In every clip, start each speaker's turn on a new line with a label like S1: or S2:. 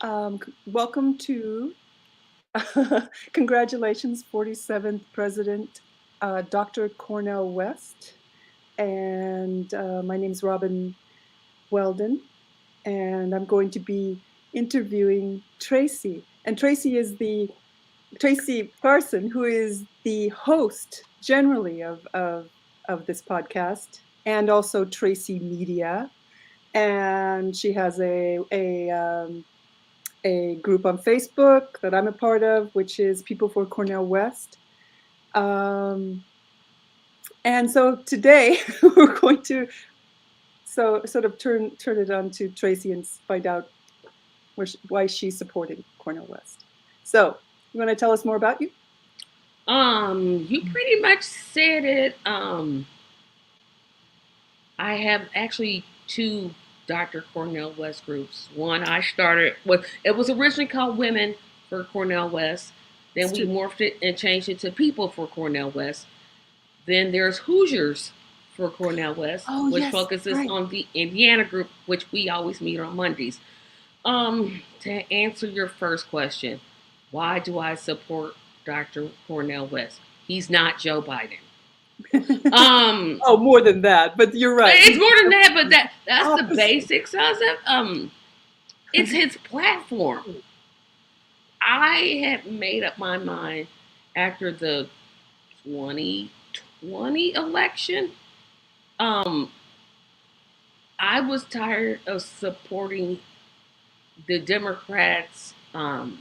S1: Welcome to congratulations, 47th President Dr. Cornel West. And my name is Robin Weldon, and I'm going to be interviewing Tracy. And Tracy is Tracy Carson, who is the host generally of this podcast, and also Tracy Media. And she has a group on Facebook that I'm a part of, which is People for Cornel West. And so today we're going to sort of turn it on to Tracy and find out why she's supporting Cornel West. So you want to tell us more about you?
S2: You pretty much said it. I have actually two Dr. Cornel West groups. One I started with, it was originally called Women for Cornel West. Then we morphed it and changed it to People for Cornel West. Then there's Hoosiers for Cornel West, which focuses on the Indiana group, which we always meet on Mondays. To answer your first question, why do I support Dr. Cornel West? He's not Joe Biden.
S1: Oh, more than that, but you're right.
S2: It's more than that, but that's opposite. The basics of it. It's his platform. I had made up my mind after the 2020 election. I was tired of supporting the Democrats. The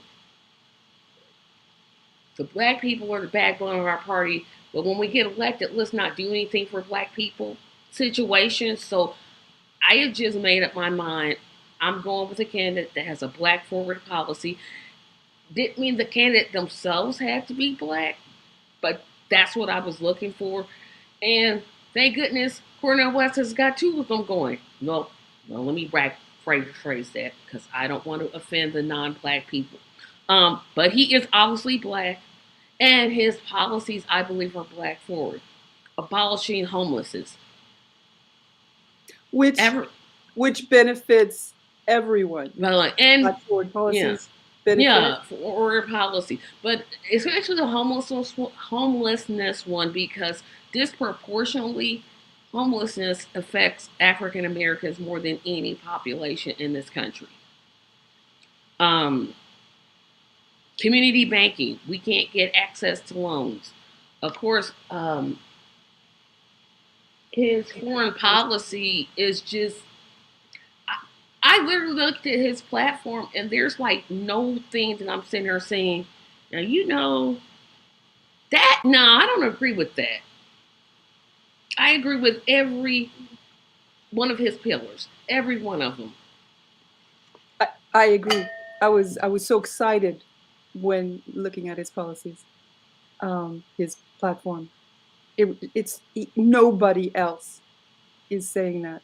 S2: black people are the backbone of our party. But when we get elected, let's not do anything for black people situations. So I had just made up my mind. I'm going with a candidate that has a black forward policy. Didn't mean the candidate themselves had to be black, but that's what I was looking for. And thank goodness Cornel West has got two of them going. No, let me phrase that because I don't want to offend the non-black people. But he is obviously black. And his policies, I believe, are black forward. Abolishing homelessness.
S1: Which benefits everyone.
S2: And
S1: black forward policies
S2: forward policy. But especially the homelessness one, because disproportionately, homelessness affects African Americans more than any population in this country. Community banking, we can't get access to loans. Of course, his foreign policy is just, I literally looked at his platform and there's like no thing that I'm sitting there saying, now you know, that, no, I don't agree with that. I agree with every one of his pillars, every one of them.
S1: I agree. I was so excited when looking at his policies, his platform. Nobody else is saying that.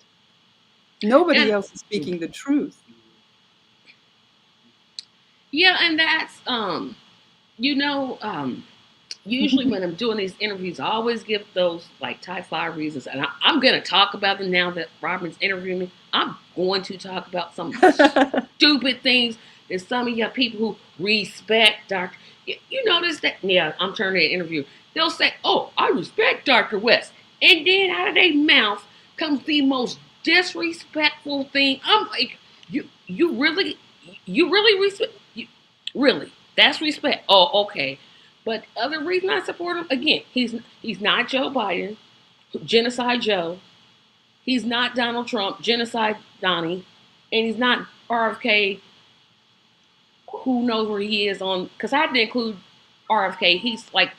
S1: Nobody else is speaking the truth.
S2: Yeah, and that's usually when I'm doing these interviews, I always give those like type 5 reasons, and I'm going to talk about them now that Robin's interviewing me. I'm going to talk about some stupid things that some of your people who respect Dr. You notice that? Yeah, I'm turning the interview. They'll say, "Oh, I respect Dr. West," and then out of their mouth comes the most disrespectful thing. I'm like, you really respect? Really? That's respect? Oh, okay. But other reason I support him, again, he's not Joe Biden, genocide Joe. He's not Donald Trump, genocide Donnie, and he's not RFK. Who knows where he is on? Because I had to include RFK. He's like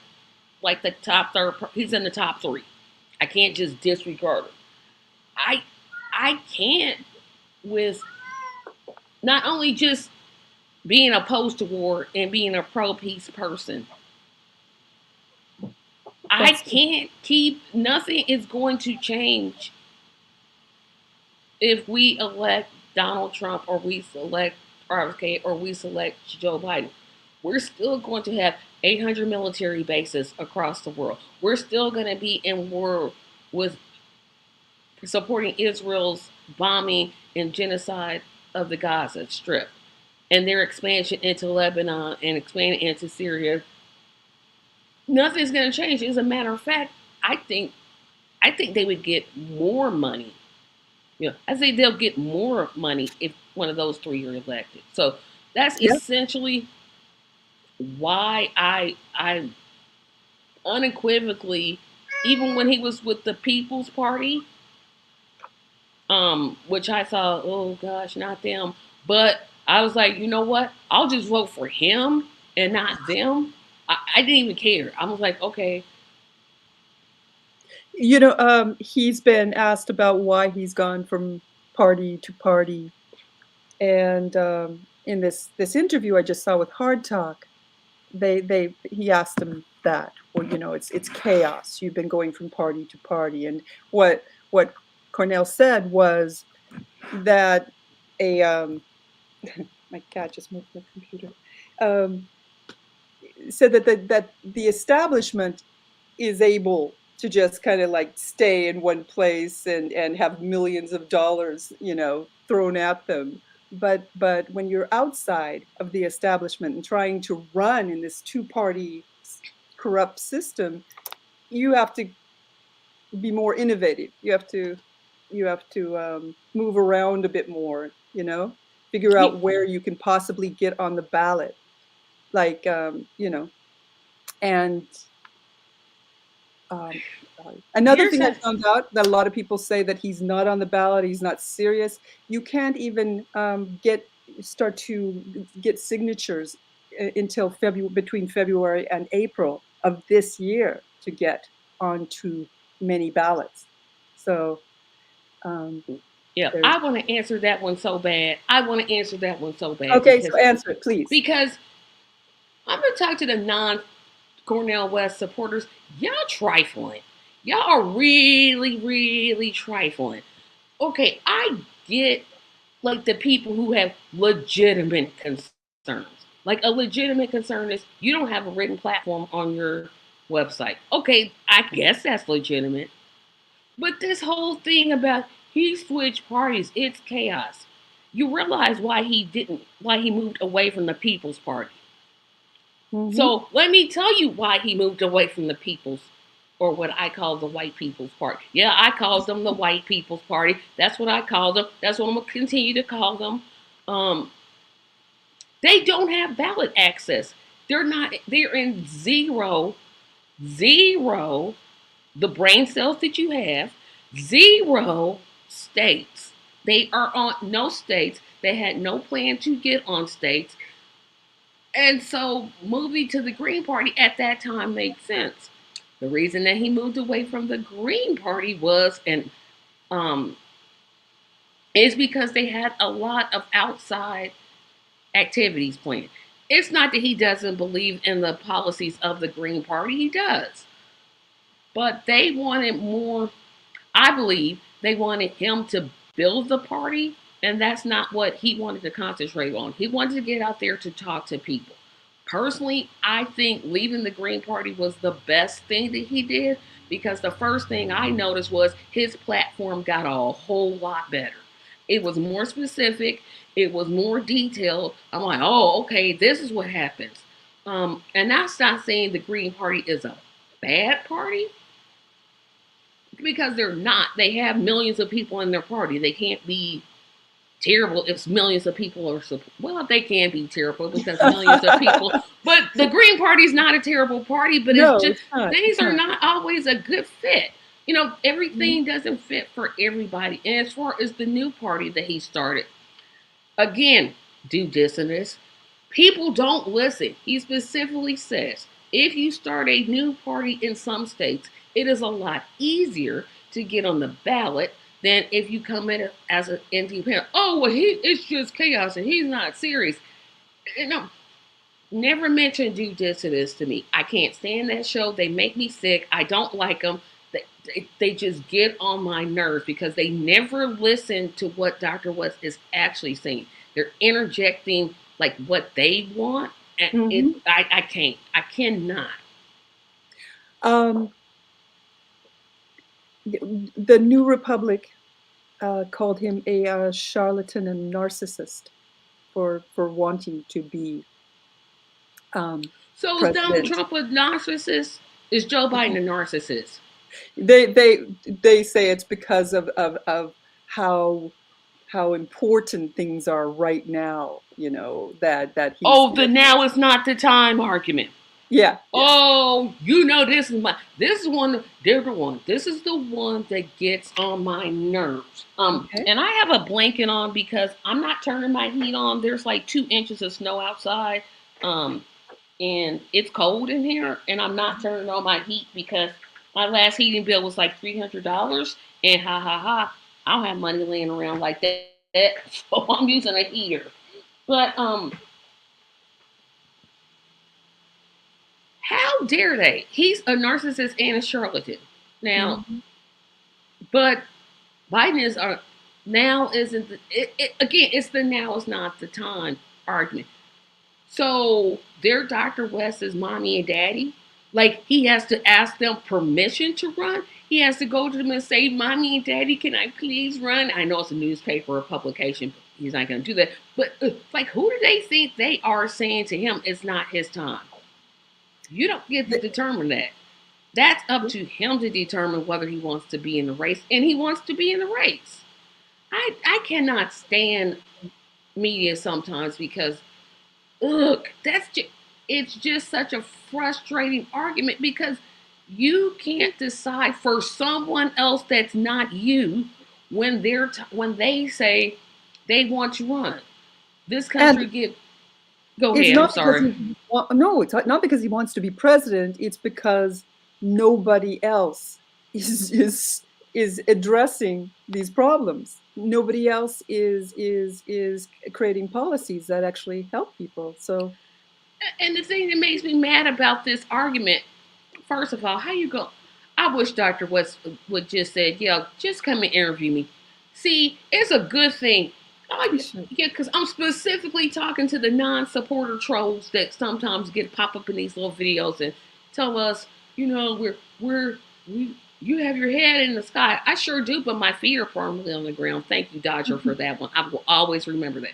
S2: the top third. He's in the top 3. I can't just disregard him. I can't with not only just being opposed to war and being a pro-peace person. I can't keep, nothing is going to change if we elect Donald Trump or we select RFK or we select Joe Biden. We're still going to have 800 military bases across the world. We're still going to be in war with supporting Israel's bombing and genocide of the Gaza Strip. and their expansion into Lebanon and expanding into Syria, nothing's going to change. As a matter of fact, I think I think they would get more money. I think they'll get more money if one of those three are elected. So that's
S1: Yeah.
S2: essentially why I unequivocally, even when he was with the People's Party, which I thought, oh gosh, not them. But I was like, you know what? I'll just vote for him and not them. I didn't even care. I was like, okay.
S1: He's been asked about why he's gone from party to party, and in this interview I just saw with Hard Talk, he asked him that. Well, it's chaos. You've been going from party to party, and what Cornel said was that a my cat just moved my computer. Um, said that the establishment is able to just kind of like stay in one place and have millions of dollars, thrown at them. But when you're outside of the establishment and trying to run in this two-party corrupt system, you have to be more innovative. You have to move around a bit more, figure out where you can possibly get on the ballot, like and Um, another
S2: Here's
S1: thing I
S2: a
S1: found out that a lot of people say that he's not on the ballot, he's not serious. You can't even start to get signatures until between February and April of this year to get onto many ballots. So
S2: Yeah,
S1: there's
S2: I want to answer that one so bad. I want to answer that one so bad
S1: okay. So answer it, please.
S2: because I'm gonna talk to the non Cornel West supporters. Y'all trifling. Y'all are really, really trifling. Okay, I get like the people who have legitimate concerns. Like a legitimate concern is you don't have a written platform on your website. Okay, I guess that's legitimate. But this whole thing about he switched parties, it's chaos. You realize why he moved away from the People's Party.
S1: Mm-hmm.
S2: So let me tell you why he moved away from the People's, or what I call the White People's Party. Yeah, I called them the White People's Party. That's what I call them. That's what I'm gonna continue to call them. Um, they don't have ballot access. They're not. They're in zero the brain cells that you have, zero states. They are on no states. They had no plan to get on states. And so moving to the Green Party at that time made sense. The reason that he moved away from the Green Party was and um is because they had a lot of outside activities planned. It's not that he doesn't believe in the policies of the Green Party, he does. But they wanted more. I believe they wanted him to build the party, and that's not what he wanted to concentrate on. He wanted to get out there to talk to people. Personally, I think leaving the Green Party was the best thing that he did because the first thing I noticed was his platform got a whole lot better. It was more specific, it was more detailed. I'm like, oh, okay, this is what happens. And that's not saying the Green Party is a bad party because they're not. They have millions of people in their party. They can't be terrible if millions of people are well, they can be terrible because millions of people. But the Green Party is not a terrible party. But it's
S1: No,
S2: just
S1: it's not.
S2: things
S1: It's
S2: are
S1: not.
S2: not always a good fit.
S1: Mhm.
S2: Everything doesn't fit for everybody. And as far as the new party that he started, again, due dissonance. People don't listen. He specifically says if you start a new party in some states, it is a lot easier to get on the ballot than if you come in as an independent. Oh, well, it's just chaos and he's not serious. Never mention due dissonance to me. I can't stand that show. They make me sick. I don't like them. They just get on my nerves because they never listen to what Dr. West is actually saying. They're interjecting like what they want, and
S1: Mhm.
S2: I can't. I cannot.
S1: Um, the New Republic called him a charlatan and narcissist for wanting to be
S2: So is Donald
S1: president.
S2: Trump a narcissist? Is Joe Biden a narcissist?
S1: They say it's because of how how important things are right now, that he's
S2: Oh, the now is not the time argument.
S1: yeah, yeah.
S2: Oh, this is one they're the one. This is the one that gets on my nerves.
S1: Okay.
S2: And I have a blanket on because I'm not turning my heat on. There's like 2 inches of snow outside. Um, and it's cold in here, and I'm not turning on my heat because my last heating bill was like $300, and ha ha ha, I don't have money laying around like that, so I'm using a heater. But how dare they? He's a narcissist and a charlatan. Now,
S1: Mhm.
S2: but Biden is now isn't again? It's the now is not the time argument. So their Dr. West is mommy and daddy. Like he has to ask them permission to run. He has to go to them and say, "Mommy and Daddy, can I please run?" I know it's a newspaper or publication, but he's not going to do that. But like, who do they think they are saying to him it's not his time? You don't get to determine that. That's up to him to determine whether he wants to be in the race, and he wants to be in the race. I cannot stand media sometimes because look, it's just such a frustrating argument because you can't decide for someone else that's not you when when they say they want to run. This country
S1: And
S2: get go
S1: it's
S2: ahead. I'm
S1: not because
S2: sorry.
S1: no, it's not because he wants to be president. It's because nobody else is addressing these problems. Nobody else is creating policies that actually help people. So
S2: And the thing that makes me mad about this argument, first of all, how you go? I wish Dr. West would just say, "Yeah, just come and interview me." See, it's a good thing.
S1: he
S2: I,
S1: should.
S2: yeah, because I'm specifically talking to the non-supporter trolls that sometimes get pop up in these little videos and tell us, we you have your head in the sky. I sure do, but my feet are firmly on the ground. Thank you, Dodger, for that one. I will always remember that.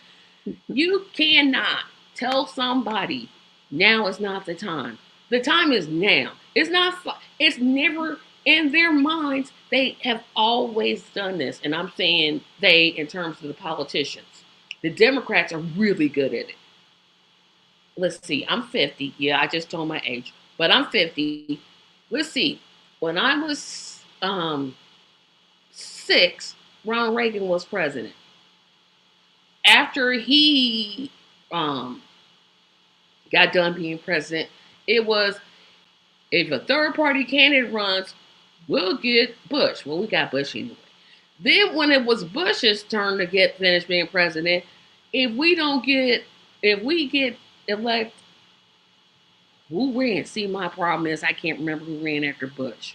S2: You cannot tell somebody now is not the time. The time is now. It's not. It's never in their minds. They have always done this, and I'm saying they in terms of the politicians. The Democrats are really good at it. Let's see. I'm 50. Yeah, I just told my age, but I'm 50. Let's see. When I was 6, Ronald Reagan was president. After he um, got done being president, it was if a third party candidate runs, we'll get Bush. Well, we got Bush anyway. Then when it was Bush's turn to get finished being president, if we don't get if we get elected, who ran? See, my problem is I can't remember who ran after Bush.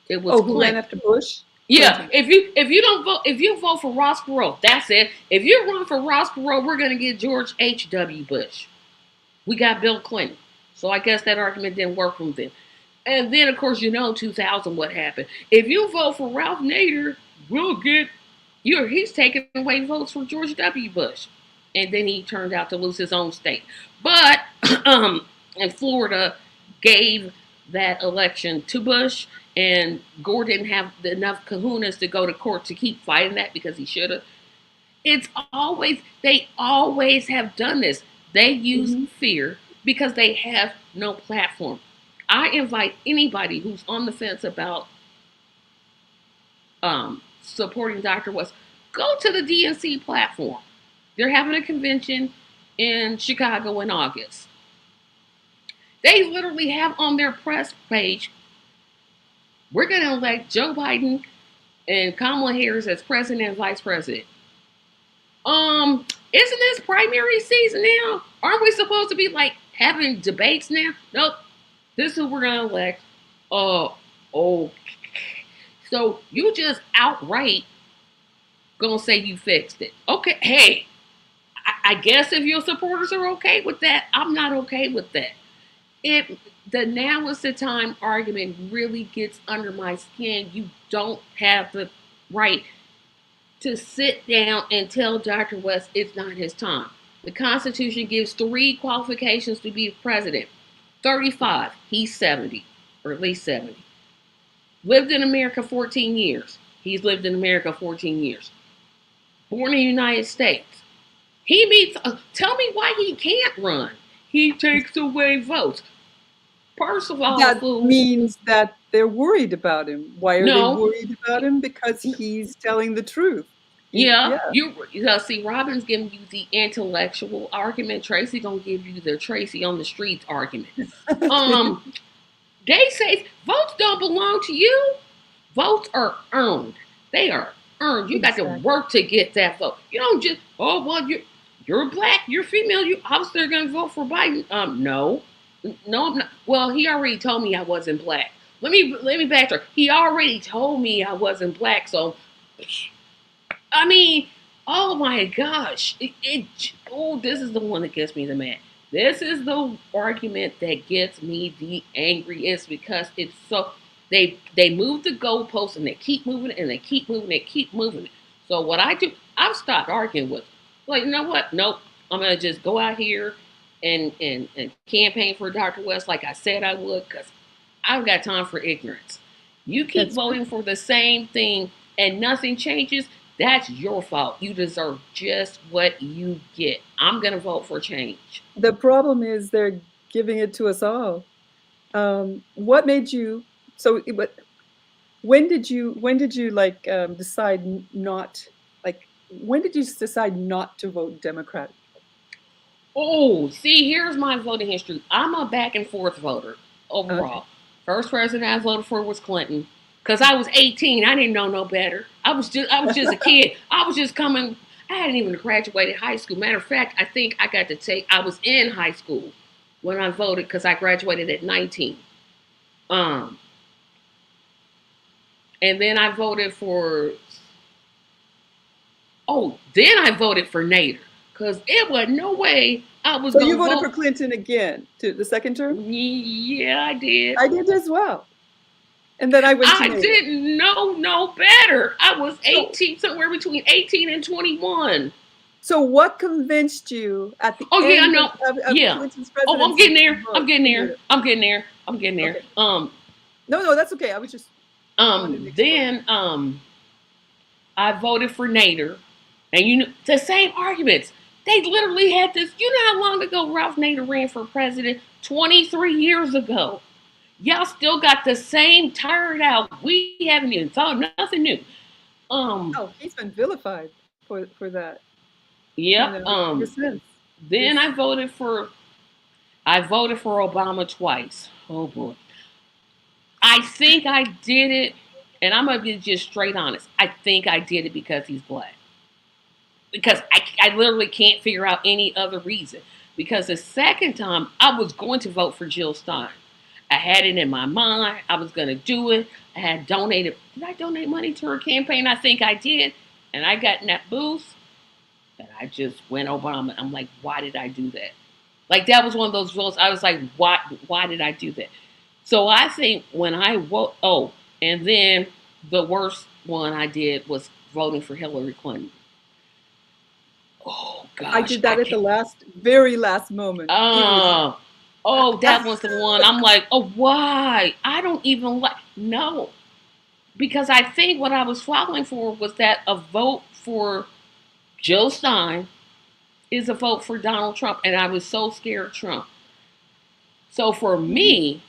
S2: It was
S1: Oh, who ran
S2: Clinton.
S1: after Bush?
S2: Yeah,
S1: Clinton.
S2: if you don't vote if you vote for Ross Perot, that's it. If you run for Ross Perot, we're gonna get George H.W. Bush. We got Bill Clinton. So I guess that argument didn't work from them. And then, of course, 2000, what happened. If you vote for Ralph Nader, we'll get he's taking away votes from George W. Bush. And then he turned out to lose his own state. But and Florida gave that election to Bush, and Gore didn't have enough kahunas to go to court to keep fighting that because he should have. They always have done this. They use
S1: Hmm.
S2: fear because they have no platform. I invite anybody who's on the fence about supporting Dr. West, go to the DNC platform. They're having a convention in Chicago in August. They literally have on their press page, we're going to elect Joe Biden and Kamala Harris as president and vice president. Isn't this primary season now? Aren't we supposed to be like having debates now? Nope. This is who we're gonna elect. Oh. So you just outright gonna say you fixed it. Okay, hey, I guess if your supporters are okay with that, I'm not okay with that. The now is the time argument really gets under my skin. You don't have the right to sit down and tell Dr. West it's not his time. The Constitution gives 3 qualifications to be president. 35, he's 70, or at least 70. Lived in America 14 years. He's lived in America 14 years. Born in the United States. He meets, tell me why he can't run. He takes away votes. First of all,
S1: That
S2: fool,
S1: means that they're worried about him. Why are they
S2: no,
S1: worried about him? Because he's telling the truth.
S2: yeah,
S1: Yeah,
S2: you see, Robin's giving you the intellectual argument. Tracy gonna give you the Tracy on the streets argument.
S1: okay.
S2: Um, they say votes don't belong to you. Votes are earned. They are earned. You got to
S1: Exactly.
S2: work to get that vote. You don't just well you're black, you're female. You obviously gonna vote for Biden. No, no, I'm not. Well, he already told me I wasn't black. Let me backtrack. He already told me I wasn't black. So I mean, oh my gosh, this is the one that gets me the mad. This is the argument that gets me the angriest because it's so they move the goalposts and they keep moving it and they keep moving it, keep moving it. So what I do, I've stopped arguing with them. Like, you know what? Nope. I'm gonna just go out here and campaign for Dr. West like I said I would, because I've got time for ignorance. You keep
S1: That's
S2: voting for the same thing and nothing changes, that's your fault. You deserve just what you get. I'm going to vote for change.
S1: the problem is they're giving it to us all. What made you so? When did you like decide not like when did you decide not to vote Democrat?
S2: Oh, see, here's my voting history. I'm a back and forth voter
S1: Okay.
S2: overall. First president I voted for was Clinton because I was 18. I didn't know no better. I was just a kid. I was just coming. I hadn't even graduated high school. Matter of fact, I think I got to take. I was in high school when I voted because I graduated at 19. Um, and then I voted for. Oh, then I voted for Nader because it was no way I was
S1: So you
S2: gonna
S1: voted for
S2: vote.
S1: Clinton again to the second term?
S2: Yeah, I did.
S1: I did as well. And then I went to
S2: I
S1: Nader.
S2: didn't know no better. I was
S1: So
S2: 18, somewhere between 18 and 21.
S1: so what convinced you at the
S2: Oh yeah, I
S1: end
S2: know.
S1: of
S2: Yeah.
S1: Clinton's
S2: Oh, I'm
S1: presidency
S2: getting
S1: to
S2: there. I'm
S1: vote
S2: getting
S1: for
S2: there.
S1: Nader?
S2: I'm getting there. I'm getting there.
S1: Okay. No, that's okay. I was just wanted to explore.
S2: Then I voted for Nader, and you know the same arguments. They literally had this. You know how long ago Ralph Nader ran for president? 23 years ago. Y'all still got the same tired out. We haven't even thought nothing new. Um,
S1: Oh, he's been vilified for that,
S2: yep.
S1: ever since.
S2: Then
S1: This
S2: I voted for Obama twice. Oh boy. I think I did it, and I'm gonna be just straight honest. I think I did it because he's black. Because I literally can't figure out any other reason. Because the second time I was going to vote for Jill Stein. I had it in my mind. I was going to do it. I had donated. Did I donate money to her campaign? I think I did. And I got in that booth and I just went Obama. I'm like, why did I do that? Like, that was one of those votes. I was like, why did I do that? So I think when I vote, oh, and then the worst one I did was voting for Hillary Clinton. Oh
S1: I
S2: gosh,
S1: did
S2: I
S1: that at the
S2: can't.
S1: very last moment. It was
S2: Oh, oh, that was the one. I'm like, oh, why? I don't even like. No, because I think what I was following for was that a vote for Jill Stein is a vote for Donald Trump, and I was so scared of Trump. So for me,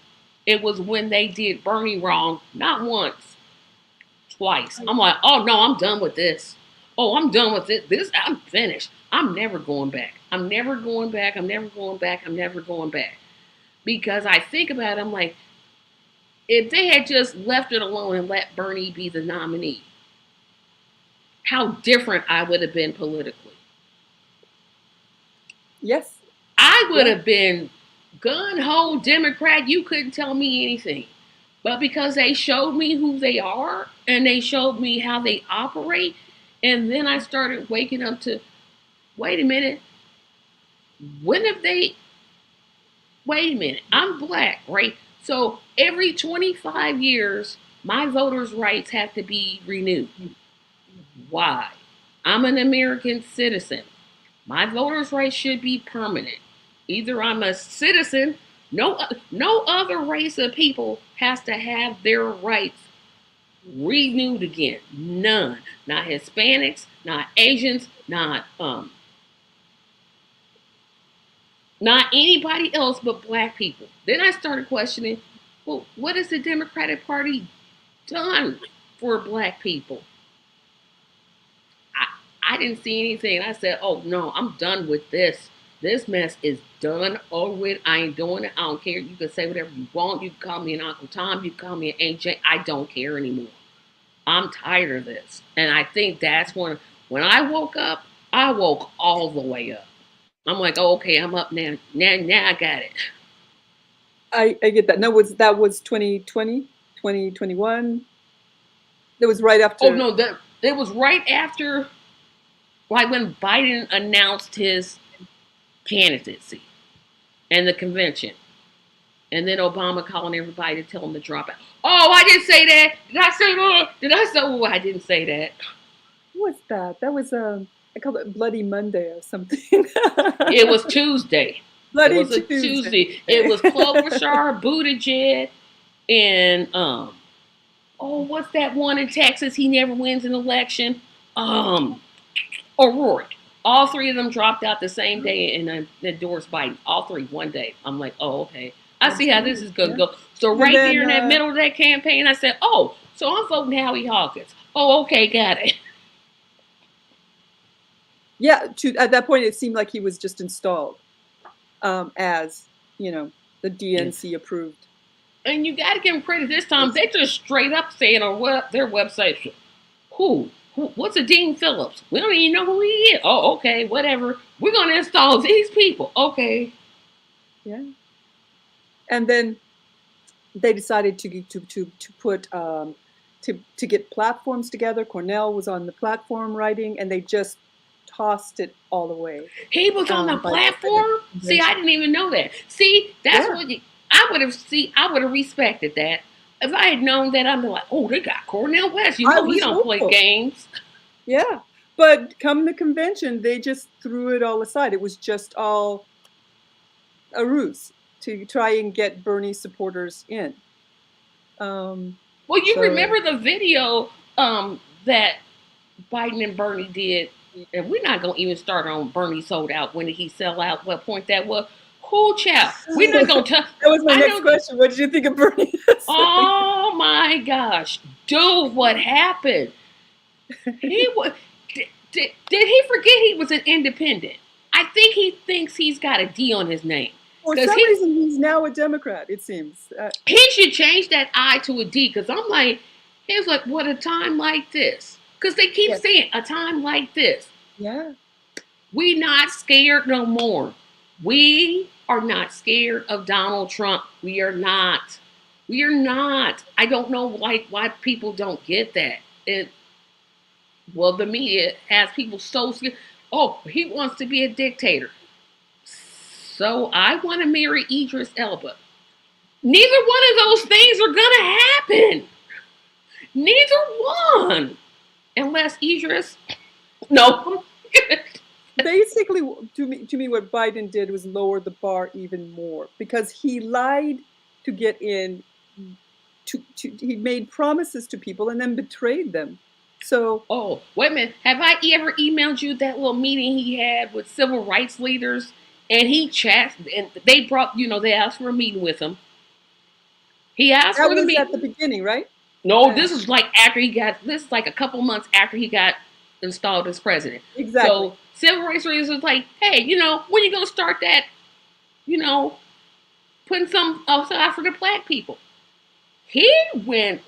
S2: it was when they did Bernie wrong, not once, twice. I'm like, oh no, I'm done with this. Oh, I'm done with it. This, I'm finished. I'm never going back. I'm never going back. I'm never going back. I'm never going back. Because I think about it, I'm like, if they had just left it alone and let Bernie be the nominee, how different I would have been politically.
S1: yes,
S2: I would
S1: yeah.
S2: have been gun ho Democrat. You couldn't tell me anything. But because they showed me who they are and they showed me how they operate, and then I started waking up to, wait a minute, when have they, wait a minute, I'm black, right? So every 25 years, my voters' rights have to be renewed. Why? I'm an American citizen. My voter's rights should be permanent. Either I'm a citizen, no other race of people has to have their rights renewed again. None. Not Hispanics, not Asians, not anybody else but black people. Then I started questioning, well, what has the Democratic Party done for black people? I didn't see anything. I said, oh no, I'm done with this. This mess is done over with. I ain't doing it. I don't care. You can say whatever you want. You can call me an Uncle Tom. You can call me an AJ. I don't care anymore. I'm tired of this. And I think that's when I woke up, I woke all the way up. I'm like, oh, okay, I'm up now. Now I got it.
S1: I get that. No, that was 2020, 2021. That was right
S2: Oh
S1: after.
S2: no, that it was right after, like when Biden announced his candidacy and the convention, and then Obama calling everybody to tell them to drop out. Oh, I didn't say that. Did I say that? Did I say? Oh, I didn't say that.
S1: What was that? That was I called it Bloody Monday or something.
S2: It was Tuesday. It
S1: Bloody
S2: was a
S1: Tuesday.
S2: Tuesday. It was Klobuchar, Buttigieg, and oh, what's that one in Texas? He never wins an election. O'Rourke. All three of them dropped out the same day and endorsed Biden. All three, one day. I'm like, oh, okay. I see how this is going to go. So right
S1: then,
S2: there in that middle of that campaign, I said, oh, so I'm voting Howie Hawkins. Oh, okay, got it.
S1: Yeah, at that point, it seemed like he was just installed as, the DNC approved.
S2: And you got to give him credit this time. They just straight up saying on their website, who? What's a Dean Phillips? We don't even know who he is. Oh, okay, whatever. We're going to install these people. Okay.
S1: Yeah. And then they decided to put to get platforms together. Cornel was on the platform writing, and they just tossed it all away.
S2: He was on the platform? See, I didn't even know that. See, that's what I would have respected that. If I had known that, I'd be like, oh, they got Cornel West. You know, he don't play games.
S1: Yeah. But come the convention, they just threw it all aside. It was just all a ruse to try and get Bernie supporters in.
S2: Well, you remember the video that Biden and Bernie did, and we're not going to even start on Bernie sold out. When did he sell out? What point that was? Cool, child. We're not going to tell.
S1: That was my next question. What did you think of Bernie?
S2: Oh my gosh, dude, what happened? He was. Did he forget he was an independent? I think he thinks he's got a D on his name.
S1: For some reason, he's now a Democrat, it seems.
S2: He should change that I to a D, because I'm like, he was like, what, a time like this? Because they keep saying, a time like this.
S1: Yeah.
S2: We not scared no more. We are not scared of Donald Trump. We are not. We are not. I don't know why people don't get that. Well, the media has people so scared. Oh, he wants to be a dictator. So I want to marry Idris Elba. Neither one of those things are going to happen. Neither one. Unless Idris. No.
S1: Basically, to me, what Biden did was lower the bar even more, because he lied to get in. He made promises to people and then betrayed them. So,
S2: oh, wait a minute. Have I ever emailed you that little meeting he had with civil rights leaders? And he chats, and they brought, they asked for a meeting with him. He asked for the meeting.
S1: That was at the beginning, right?
S2: No, this is like this is like a couple months after he got installed as president.
S1: Exactly.
S2: So civil rights leaders was like, hey, when you going to start that, putting some aside for the black people? He went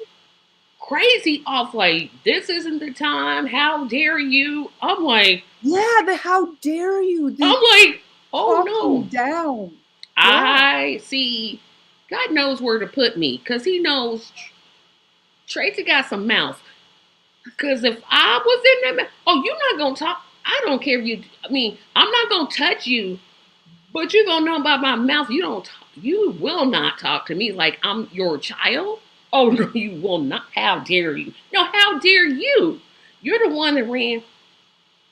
S2: crazy off like, this isn't the time. How dare you? I'm like.
S1: Yeah, how dare you?
S2: I'm like, oh no.
S1: Down.
S2: I see. God knows where to put me, because he knows Tracy got some mouth. Because if I was in there, you're not going to talk. I don't care if I'm not going to touch you, but you're going to know about my mouth. You will not talk to me like I'm your child. Oh, no, you will not. How dare you? No, how dare you? You're the one that ran.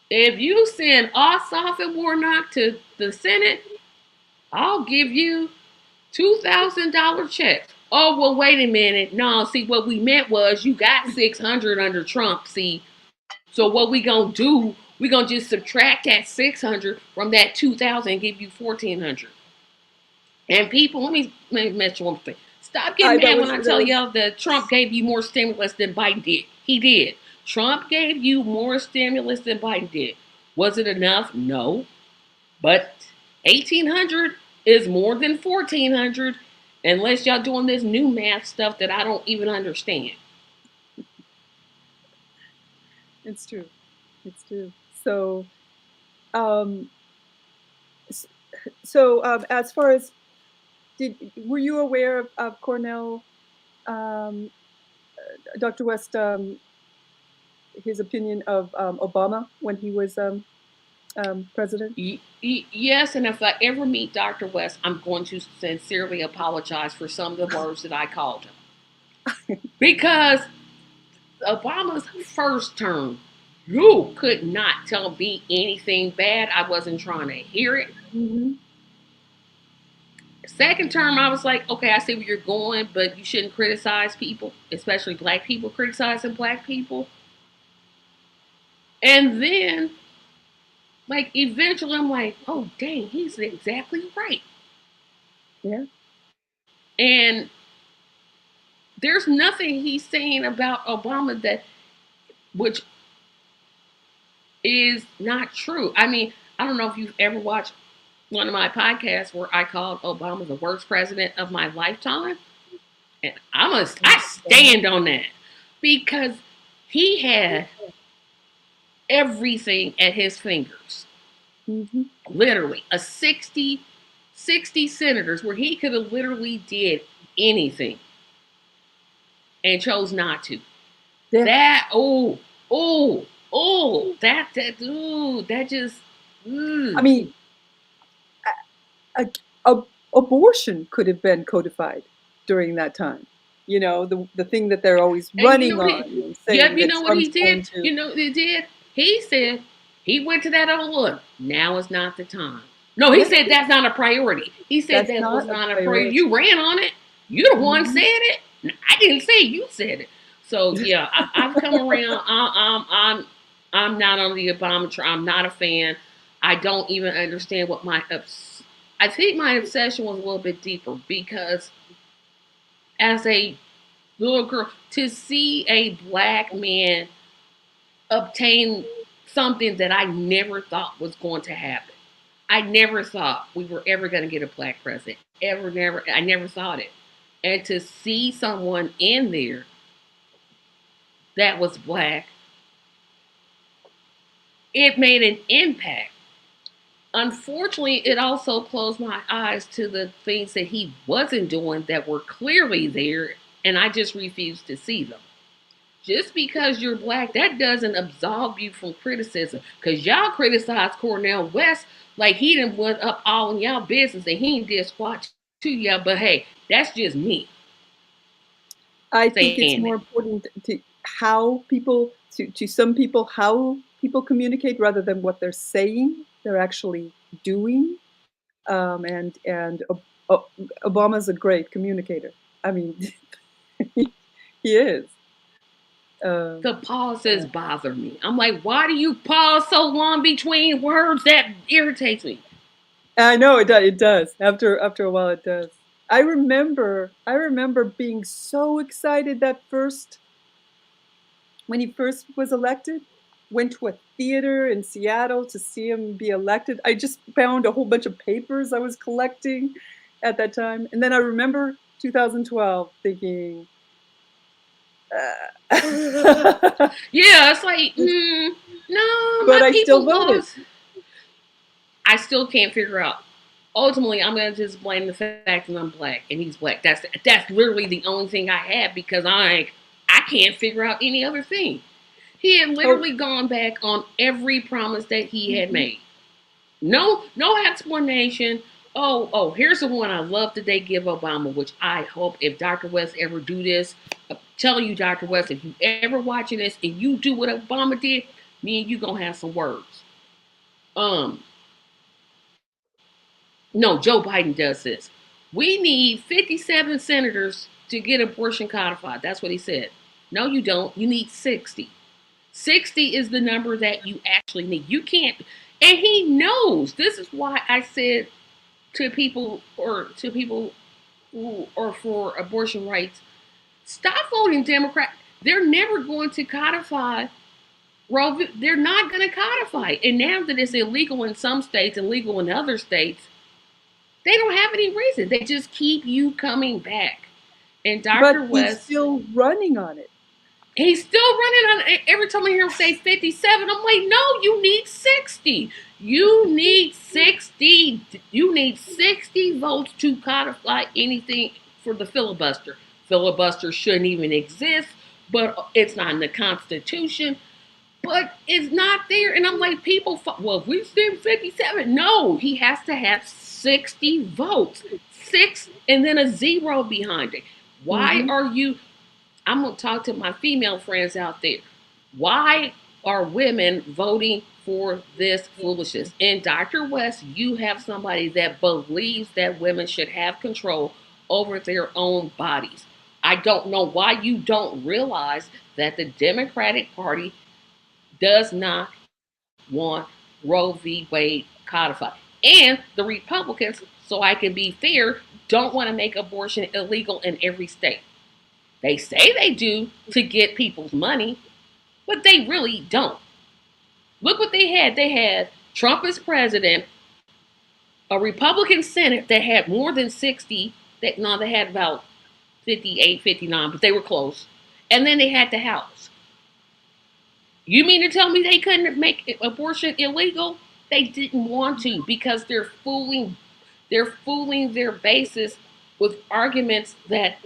S2: If you send Ossoff and Warnock to the Senate, I'll give you $2,000 checks. Oh, well, wait a minute. No, see, what we meant was you got 600 under Trump. See, so what we gonna do? We gonna just subtract that 600 from that 2,000 and give you 1,400. And people, let me mention one thing. Stop getting mad when I tell y'all that Trump gave you more stimulus than Biden did. He did. Trump gave you more stimulus than Biden did. Was it enough? No. But 1,800 is more than 1,400 unless y'all doing this new math stuff that I don't even understand.
S1: It's true. It's true. So, um, as far as were you aware of Cornel, Dr. West, his opinion of Obama when he was president?
S2: Yes, and if I ever meet Dr. West, I'm going to sincerely apologize for some of the words that I called him. Because Obama's first term, you could not tell me anything bad. I wasn't trying to hear it.
S1: Mm-hmm.
S2: Second term, I was like, okay, I see where you're going, but you shouldn't criticize people, especially black people criticizing black people. And then, like, eventually I'm like, oh, dang, he's exactly right.
S1: Yeah.
S2: And there's nothing he's saying about Obama that, which is not true. I mean, I don't know if you've ever watched one of my podcasts where I called Obama the worst president of my lifetime. And I stand on that because he had everything at his fingers.
S1: Mm-hmm.
S2: Literally, a 60 senators where he could have literally did anything and chose not to. Yeah. That that just.
S1: I mean, abortion could have been codified during that time. You know, the thing that they're always running on.
S2: Yeah, you know what he did? You know what he did? He said he went to that other one. Now is not the time. No, he said that's not a priority. He said that was not a priority. You ran on it. You the one said it. I didn't say it. You said it. So yeah, I've come around. I'm not on the Obama train. I'm not a fan. I don't even understand what I think my obsession was a little bit deeper because as a little girl, to see a black man obtain something that I never thought was going to happen. I never thought we were ever going to get a black president. I never thought it. And to see someone in there that was black, it made an impact. Unfortunately, it also closed my eyes to the things that he wasn't doing that were clearly there, and I just refused to see them. Just because you're black, that doesn't absolve you from criticism. Because y'all criticize Cornel West like he done went up all in y'all business and he did squat to y'all. But hey, that's just me.
S1: I think it's more important to how people, to some people, how people communicate rather than what they're saying. They're actually doing. And Obama's a great communicator. I mean, he is.
S2: The pauses bother me. I'm like, why do you pause so long between words? That irritates me.
S1: I know it does. After a while, it does. I remember being so excited when he first was elected. Went to a theater in Seattle to see him be elected. I just found a whole bunch of papers I was collecting at that time. And then I remember 2012 thinking,
S2: yeah, it's like, no,
S1: but I still voted.
S2: I still can't figure out. Ultimately, I'm going to just blame the fact that I'm black and he's black. That's literally the only thing I have because I can't figure out any other thing. He had literally gone back on every promise that he had made. No explanation. Oh, here's the one I love that they give Obama, which I hope if Dr. West ever do this, I'm telling you, Dr. West, if you ever watching this and you do what Obama did, me and you gonna have some words. Um, no, Joe Biden does this. We need 57 senators to get abortion codified. That's what he said. No, you don't. You need 60. 60 is the number that you actually need. You can't, and he knows. This is why I said to people who are for abortion rights, stop voting Democrat. They're never going to codify Roe v. They're not going to codify it. And now that it's illegal in some states and legal in other states, they don't have any reason. They just keep you coming back. And Dr.
S1: But he's
S2: West,
S1: still running on it.
S2: he's still running on it. Every time I hear him say 57, I'm like, no, you need 60. You need 60. You need 60 votes to codify anything for the filibuster. Filibuster shouldn't even exist, but it's not in the Constitution. But it's not there. And I'm like, people, well, if we send 57, no, he has to have 60 votes. 6 and then a 0 behind it. Why are you, I'm going to talk to my female friends out there. Why are women voting for this foolishness? And Dr. West, you have somebody that believes that women should have control over their own bodies. I don't know why you don't realize that the Democratic Party does not want Roe v. Wade codified. And the Republicans, so I can be fair, don't want to make abortion illegal in every state. They say they do to get people's money, but they really don't. Look what they had. They had Trump as president, a Republican Senate that had more than 60. They had about 58, 59, but they were close. And then they had the House. You mean to tell me they couldn't make abortion illegal? They didn't want to because they're fooling their bases with arguments that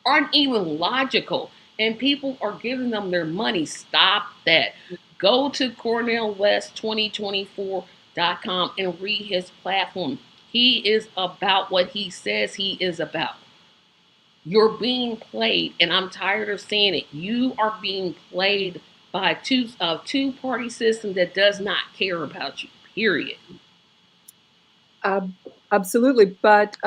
S2: aren't even logical. And people are giving them their money. Stop that. Go to CornelWest2024.com and read his platform. He is about what he says he is about. You're being played, and I'm tired of seeing it. You are being played by a two-party system that does not care about you, period.
S1: Absolutely, but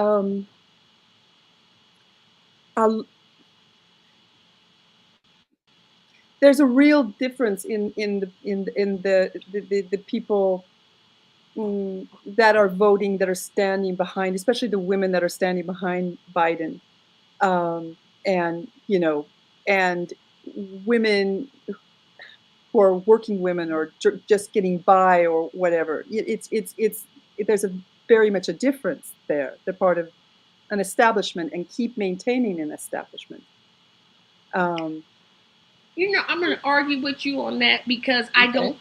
S1: there's a real difference in the people that are voting, that are standing behind, especially the women that are standing behind Biden, and and women who are working women or just getting by or whatever. There's a very much a difference there. They're part of an establishment and keep maintaining an establishment.
S2: I'm going to argue with you on that because I don't.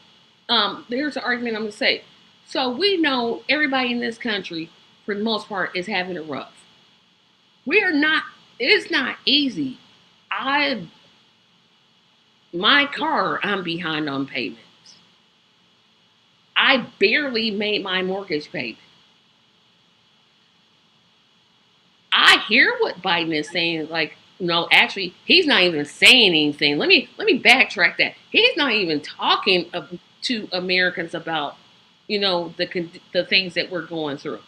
S2: There's an argument I'm going to say. So we know everybody in this country, for the most part, is having it rough. We are not. It's not easy. My car, I'm behind on payments. I barely made my mortgage payment. I hear what Biden is saying. Like, no, actually, he's not even saying anything. Let me backtrack that. He's not even talking to Americans about, the things that we're going through.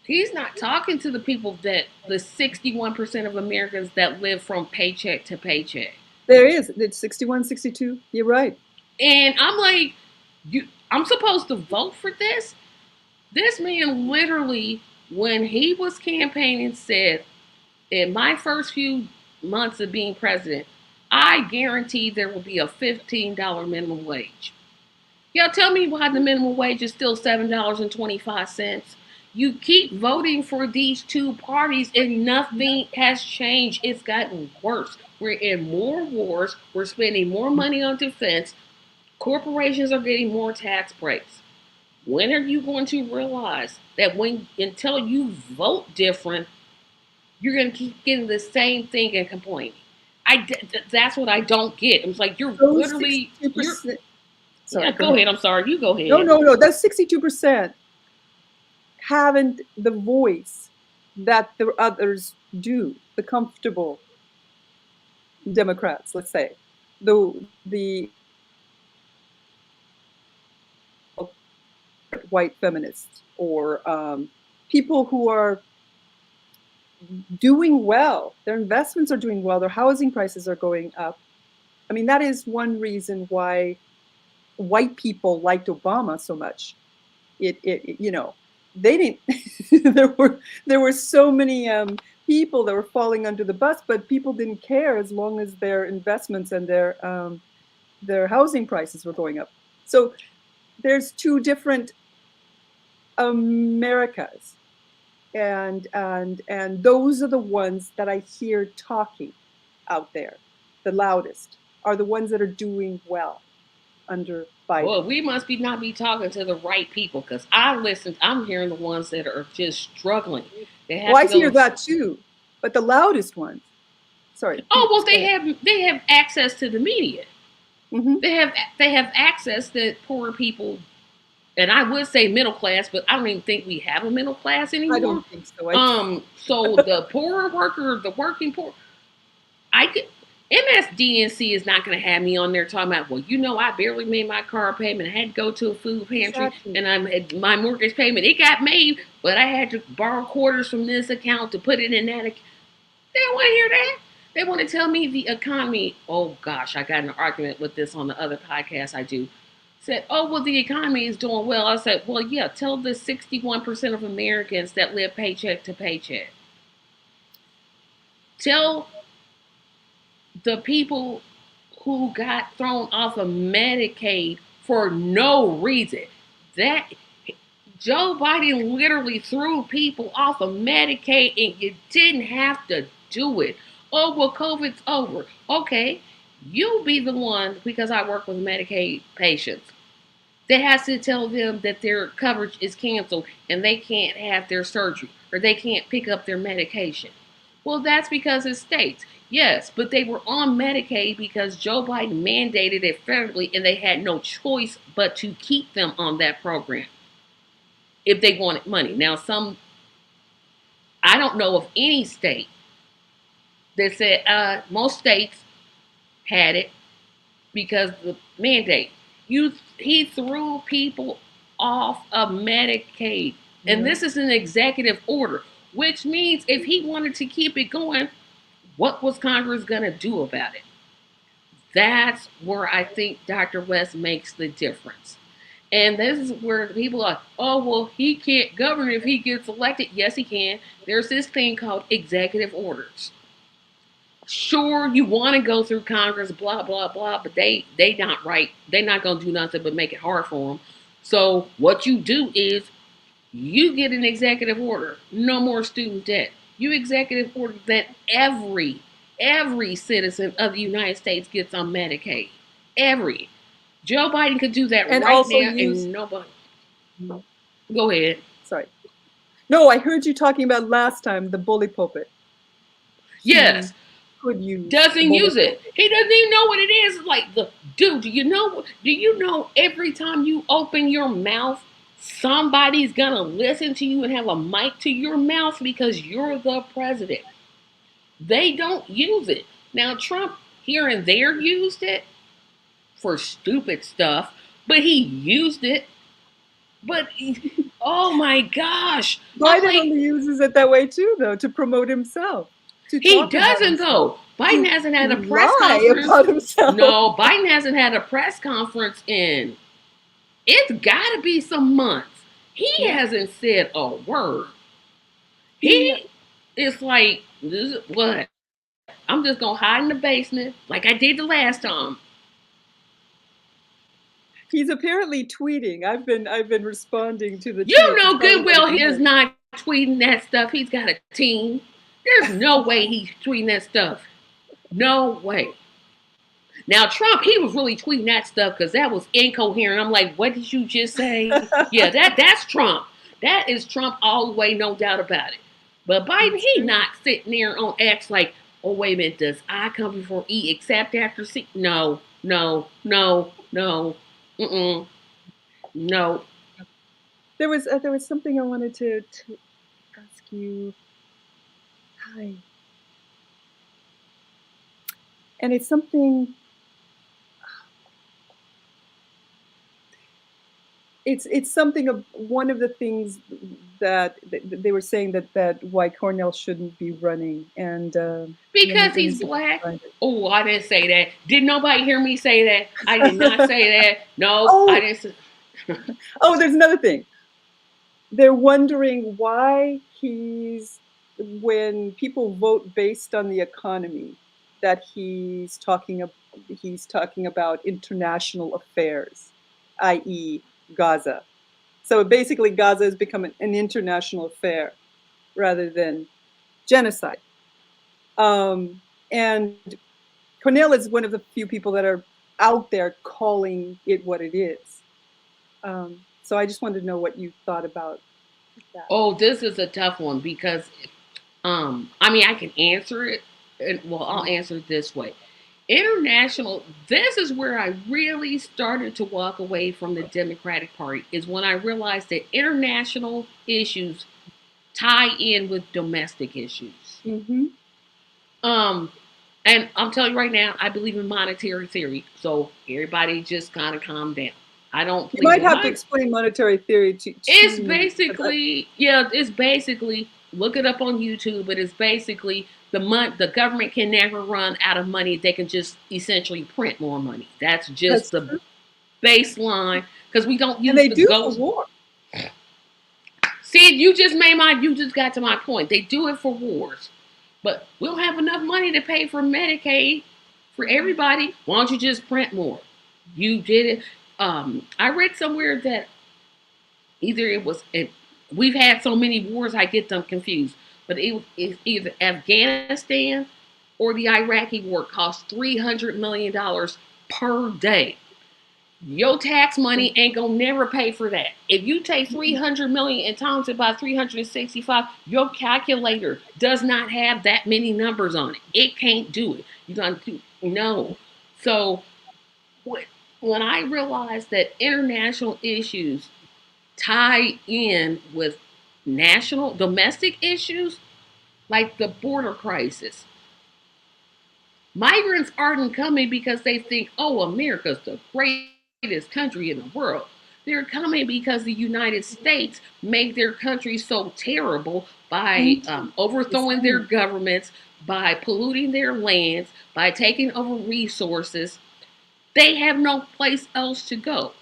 S2: He's not talking to the people that the 61% of Americans that live from paycheck to paycheck.
S1: There is. It's 61, 62. You're right.
S2: And I'm like, I'm supposed to vote for this? This man literally, when he was campaigning, said, in my first few months of being president, I guarantee there will be a $15 minimum wage. Y'all tell me why the minimum wage is still $7.25. You keep voting for these two parties and nothing has changed. It's gotten worse. We're in more wars. We're spending more money on defense. Corporations are getting more tax breaks. When are you going to realize that until you vote different, you're going to keep getting the same thing and complaining? That's what I don't get. It's like you're literally. Sorry, go ahead. I'm sorry. You go ahead.
S1: No. That's 62%. Haven't the voice that the others do, the comfortable Democrats, let's say, the white feminists or people who are doing well. Their investments are doing well. Their housing prices are going up. I mean, that is one reason why white people liked Obama so much. You know, they didn't. there were so many people that were falling under the bus, but people didn't care as long as their investments and their housing prices were going up. So there's two different Americas, and those are the ones that I hear talking out there. The loudest are the ones that are doing well under Biden.
S2: Well, we must be not be talking to the right people because I'm hearing the ones that are just struggling. They have
S1: Well,
S2: to
S1: I hear
S2: go.
S1: that too, but the loudest ones. Sorry.
S2: Oh well, they have access to the media.
S1: Mm-hmm.
S2: They have access that poor people, and I would say middle class, but I don't even think we have a middle class
S1: I
S2: anymore.
S1: don't think so.
S2: So the poorer worker, the working poor, I could. MSDNC is not going to have me on there talking about, well, I barely made my car payment. I had to go to a food pantry,
S1: Exactly.
S2: and my mortgage payment, it got made, but I had to borrow quarters from this account to put it in that account. They don't want to hear that. They want to tell me the economy. Oh gosh, I got in an argument with this on the other podcast I do. Said, oh well, the economy is doing well. I said, well, yeah. Tell the 61% of Americans that live paycheck to paycheck. Tell the people who got thrown off of Medicaid for no reason. That Joe Biden literally threw people off of Medicaid and you didn't have to do it. Oh, well, COVID's over. Okay, you be the one, because I work with Medicaid patients, that has to tell them that their coverage is canceled and they can't have their surgery or they can't pick up their medication. Well, that's because it's states. Yes, but they were on Medicaid because Joe Biden mandated it federally and they had no choice but to keep them on that program if they wanted money. Now, I don't know of any state that said, most states had it because the mandate. He threw people off of Medicaid. And
S1: Yeah.
S2: this is an executive order, which means if he wanted to keep it going, what was Congress going to do about it? That's where I think Dr. West makes the difference. And this is where people are, oh, well, he can't govern if he gets elected. Yes, he can. There's this thing called executive orders. Sure, you want to go through Congress, blah, blah, blah, but they not right. They're not going to do nothing but make it hard for them. So what you do is you get an executive order. No more student debt. You executive order that every citizen of the United States gets on Medicaid. Every. Joe Biden could do that
S1: And
S2: right
S1: also
S2: now
S1: use.
S2: and nobody. Go ahead.
S1: Sorry. No, I heard you talking about last time the bully pulpit.
S2: Yes.
S1: Could use
S2: Doesn't use it. He doesn't even know what it is. Like, dude, do you know every time you open your mouth, somebody's gonna listen to you and have a mic to your mouth because you're the president. They don't use it. Now Trump here and there used it for stupid stuff, but he used it. But oh my gosh.
S1: Biden only uses it that way too, though, to promote himself.
S2: He doesn't though. Biden hasn't had a press conference
S1: about himself.
S2: No, Biden hasn't had a press conference in, it's got to be some months. He hasn't said a word. He is like, this is what? I'm just gonna hide in the basement like I did the last time.
S1: He's apparently tweeting. I've been responding to the.
S2: You know good well he is not tweeting that stuff. He's got a team. There's no way he's tweeting that stuff. No way. Now Trump, he was really tweeting that stuff because that was incoherent. I'm like, what did you just say? Yeah, that's Trump. That is Trump all the way, no doubt about it. But Biden, he not sitting there on X like, oh wait a minute, does I come before E except after C? No, no, no, no, no.
S1: There was something I wanted to ask you. Hi. And it's something it's something of one of the things that they were saying that why Cornell shouldn't be running, and
S2: Because
S1: let me
S2: he's
S1: see if I can
S2: black.
S1: find it.
S2: Oh, I didn't say that. Did nobody hear me say that? I did not say that. No, I
S1: Oh,
S2: didn't say.
S1: oh, there's another thing. They're wondering why when people vote based on the economy, that he's talking about international affairs, i.e., Gaza. So basically, Gaza has become an international affair rather than genocide. And Cornel is one of the few people that are out there calling it what it is. So I just wanted to know what you thought about that.
S2: Oh, this is a tough one because I mean, I can answer it. And, well, I'll
S1: Mhm.
S2: answer it this way. International, this is where I really started to walk away from the Democratic Party, is when I realized that international issues tie in with domestic issues.
S1: Mm-hmm.
S2: Um, and I'm telling you right now, I believe in monetary theory. So everybody just kind of calm down. I don't
S1: You
S2: believe
S1: might
S2: in
S1: have to
S2: money.
S1: explain monetary theory
S2: It's
S1: to me.
S2: basically, yeah, it's basically, look it up on YouTube, but it's basically the government can never run out of money. They can just essentially print more money. That's just
S1: That's
S2: the
S1: true.
S2: baseline because we don't
S1: And
S2: use
S1: they
S2: the
S1: do for
S2: ghost.
S1: war.
S2: See, you just got to my point. They do it for wars, but we don't have enough money to pay for Medicaid for everybody. Why don't you just print more? You did it. I read somewhere that either we've had so many wars, I get them confused. But it's either Afghanistan or the Iraqi war cost $300 million per day. Your tax money ain't gonna never pay for that. If you take 300 million and times it by 365, your calculator does not have that many numbers on it. It can't do it. You gonna do no. So when I realized that international issues tie in with national domestic issues like the border crisis. Migrants aren't coming because they think, oh, America's the greatest country in the world. They're coming because the United States made their country so terrible by
S1: Mhm.
S2: overthrowing their governments, by polluting their lands, by taking over resources. They have no place else to go.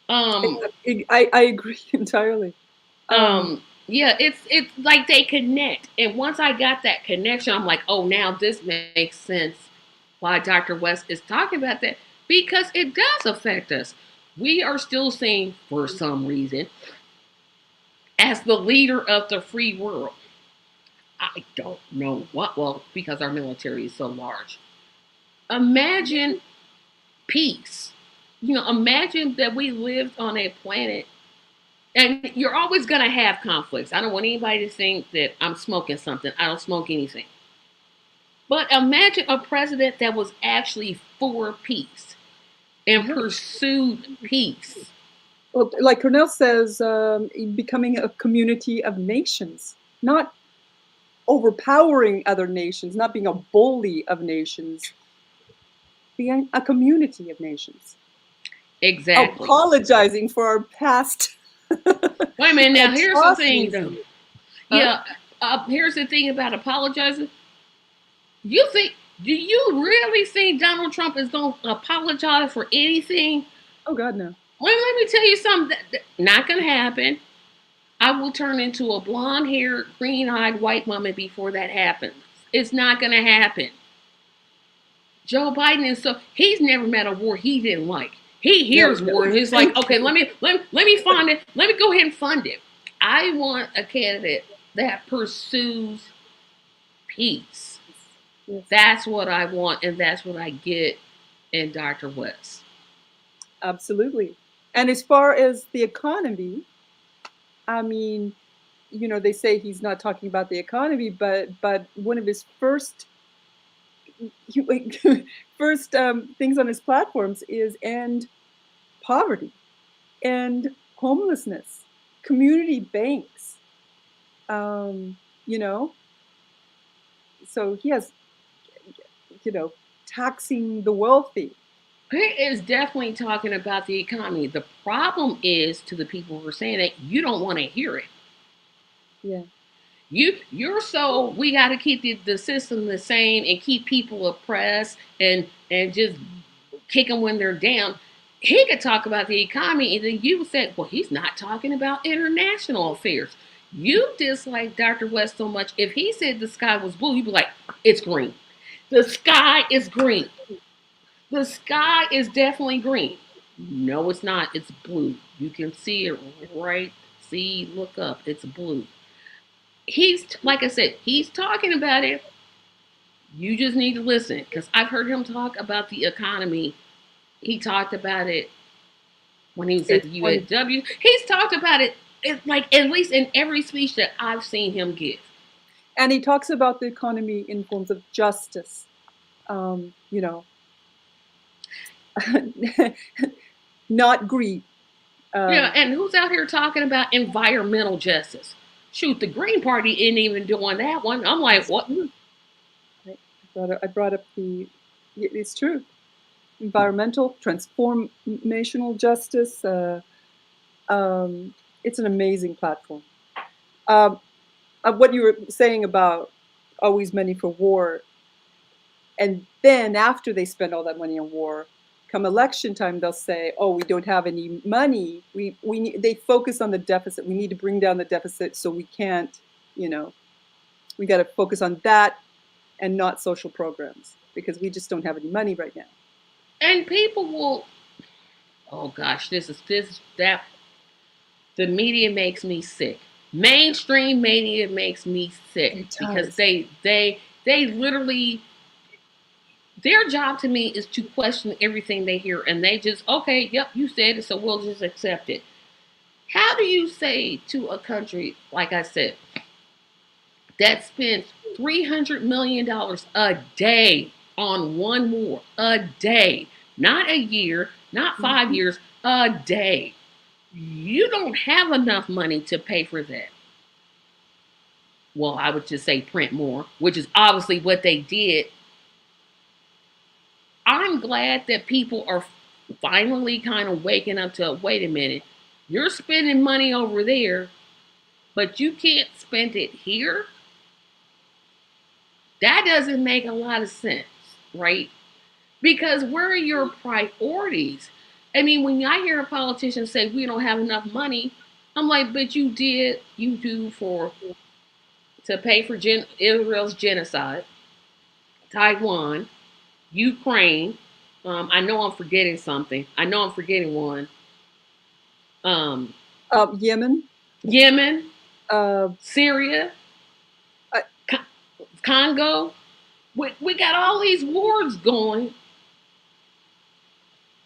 S2: Um,
S1: I agree entirely. Um,
S2: yeah, it's like they connect. And once I got that connection, I'm like, oh, now this makes sense why Dr. West is talking about that because it does affect us. We are still seen, for some reason, as the leader of the free world. I don't know what. Well, because our military is so large. Imagine peace. Imagine that we lived on a planet, and you're always going to have conflicts. I don't want anybody to think that I'm smoking something. I don't smoke anything. But imagine a president that was actually for peace and
S1: yeah.
S2: pursued peace.
S1: Well, like Cornell says, becoming a community of nations, not overpowering other nations, not being a bully of nations, being a community of nations.
S2: Exactly.
S1: Apologizing for our past
S2: Wait a minute. Now, here's the thing,
S1: atrocities.
S2: though.
S1: Huh?
S2: Yeah, here's the thing about apologizing. You think, do you really think Donald Trump is going to apologize for anything?
S1: Oh God, no.
S2: Well, let me tell you something. Not going to happen. I will turn into a blonde haired, green eyed white woman before that happens. It's not going to happen. Joe Biden is he's never met a war he didn't like. He
S1: No,
S2: hears
S1: no.
S2: war and he's like,
S1: Thank
S2: okay,
S1: you.
S2: let me fund it. Let me go ahead and fund it. I want a candidate that pursues peace.
S1: Yes,
S2: That's what I want, and that's what I get in Dr. West.
S1: absolutely. And as far as the economy, I mean, they say he's not talking about the economy, but one of his first first things on his platforms is end poverty, end homelessness, community banks. Um, you know, so he has, taxing the wealthy.
S2: He is definitely talking about the economy. The problem is to the people who are saying that you don't want to hear it.
S1: Yeah.
S2: You're so we got to keep the system the same and keep people oppressed and just kick them when they're down. He could talk about the economy, and then you said, well, he's not talking about international affairs. You dislike Dr. West so much. If he said the sky was blue, you'd be like, it's green. The sky is green. The sky is definitely green. No, it's not. It's blue. You can see it right. See, look up. It's blue. He's, like I said, he's talking about it. You just need to listen because I've heard him talk about the economy. He talked about it when he was at
S1: It's
S2: the
S1: one,
S2: UAW. He's talked about it, like at least in every speech that I've seen him give.
S1: and he talks about the economy in forms of justice. You know, not greed.
S2: Yeah,
S1: Um,
S2: and who's out here talking about environmental justice? Shoot, the Green Party isn't even doing that one. I'm like,
S1: it's
S2: what?
S1: true. I brought up the. It's true. Environmental, transformational justice. It's an amazing platform. Um, what you were saying about always money for war, and then after they spend all that money on war, come election time, they'll say, "Oh, we don't have any money. We need." They focus on the deficit. We need to bring down the deficit, so we can't. You know, we got to focus on that and not social programs because we just don't have any money right now.
S2: And people will. Oh gosh, this that the media makes me sick. Mainstream media makes me sick
S1: It
S2: because
S1: does.
S2: they literally their job to me is to question everything they hear and they just okay, yep, you said it, so we'll just accept it. How do you say to a country, like I said, that spends $300 million a day on one war, a day, not a year, not 5 years, a day? You don't have enough money to pay for that. Well, I would just say print more, which is obviously what they did. I'm glad that people are finally kind of waking up to wait a minute, you're spending money over there, but you can't spend it here. That doesn't make a lot of sense, right? Because where are your priorities? I mean, when I hear a politician say we don't have enough money, I'm like, but you do for to pay for Israel's genocide, Taiwan, Ukraine. I know I'm forgetting something. I know I'm forgetting one. Um,
S1: Yemen.
S2: Yemen,
S1: Uh,
S2: Syria,
S1: I,
S2: Congo. We got all these wars going,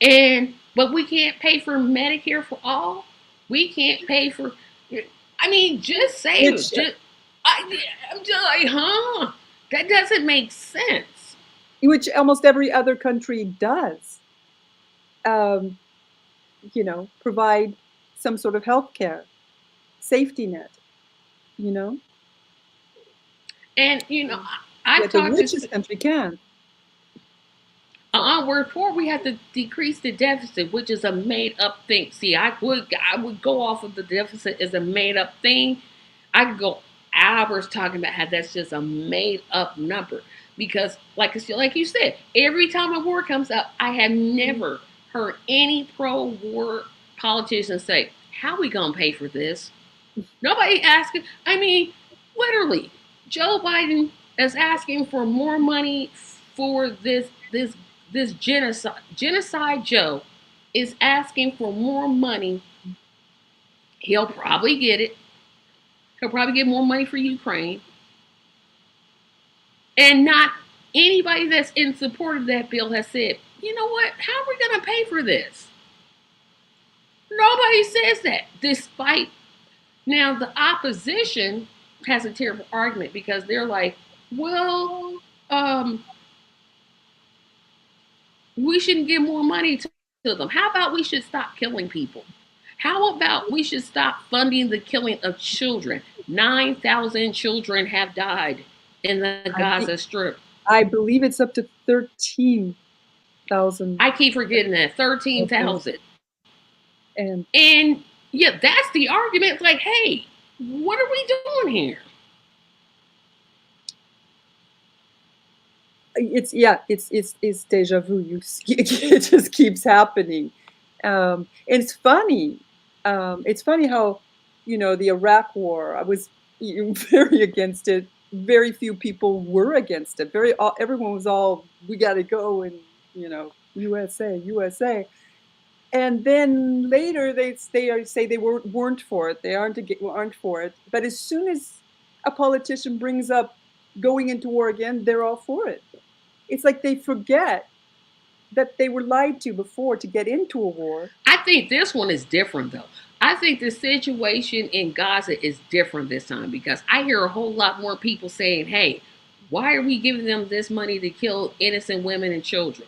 S2: and but we can't pay for Medicare for all. We can't pay for. I mean, just save it.
S1: which
S2: I'm just like, huh? That doesn't make sense.
S1: which almost every other country does. Um, provide some sort of health care, safety net. You know,
S2: And I've
S1: yet the
S2: talked to
S1: richest country can. So
S2: we're poor. We have to decrease the deficit, which is a made up thing. See, I would go off of the deficit as a made up thing. I could go hours talking about how that's just a made up number because, like you said, every time a war comes up, I have never heard any pro war politician say, "How are we gonna pay for this?" Nobody asking. I mean, literally, Joe Biden is asking for more money for this genocide. Genocide Joe is asking for more money. He'll probably get it. He'll probably get more money for Ukraine. And not anybody that's in support of that bill has said, you know what? How are we going to pay for this? Nobody says that, despite now the opposition has a terrible argument because they're like, well, um, we shouldn't give more money to them. How about we should stop killing people? How about we should stop funding the killing of children? 9,000 children have died in the
S1: I think
S2: Gaza Strip.
S1: I believe it's up to 13. thousand.
S2: I keep forgetting that,
S1: Okay.
S2: 13,000.
S1: And
S2: And yeah, that's the argument. It's like, hey, what are we doing here?
S1: it's deja vu. It just keeps happening. It's funny. It's funny how, the Iraq War. I was very against it. Very few people were against it. Everyone was all, we got to go, and USA, USA. And then later they say they weren't for it. They aren't for it. But as soon as a politician brings up going into war again, they're all for it. It's like they forget that they were lied to before to get into a war.
S2: I think this one is different, though. I think the situation in Gaza is different this time because I hear a whole lot more people saying, hey, why are we giving them this money to kill innocent women and children?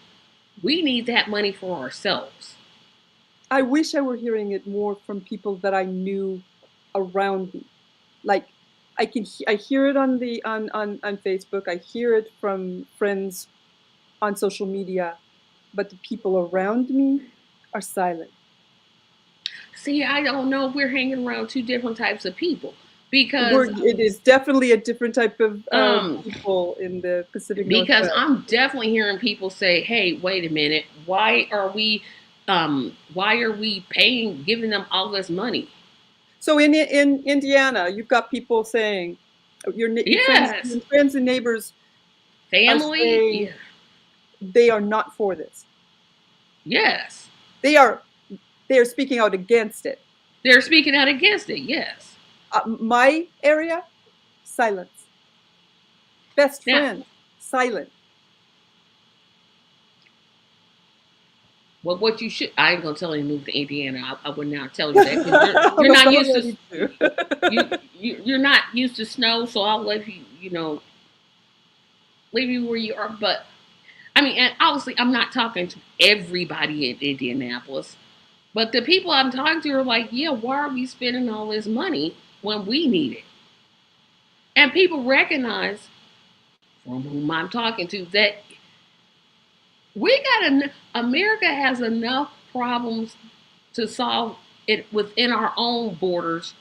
S2: We need that money for ourselves.
S1: I wish I were hearing it more from people that I knew around me. Like I hear it on Facebook. I hear it from friends on social media, but the people around me are silent.
S2: See, I don't know if we're hanging around two different types of people because
S1: It is definitely a different type of
S2: um
S1: people in the Pacific
S2: because
S1: Northwest.
S2: I'm definitely hearing people say, "Hey, wait a minute. Why are we paying giving them all this money?"
S1: So in Indiana, you've got people saying,
S2: Yes.
S1: your friends and neighbors are
S2: Family?
S1: saying
S2: Yeah.
S1: they are not for this.
S2: Yes.
S1: They are they are speaking out against it.
S2: They're speaking out against it. Yes.
S1: My area, silence. Best
S2: Now,
S1: friend, silent.
S2: well, what you should, I ain't gonna tell you to move to Indiana. I would not tell you that because you're
S1: But
S2: not
S1: I'm
S2: used to
S1: ready to.
S2: you're not used to snow. So I'll let leave you where you are. But I mean, and obviously, I'm not talking to everybody in Indianapolis, but the people I'm talking to are like, yeah, why are we spending all this money when we need it? And people recognize from whom I'm talking to that America has enough problems to solve it within our own borders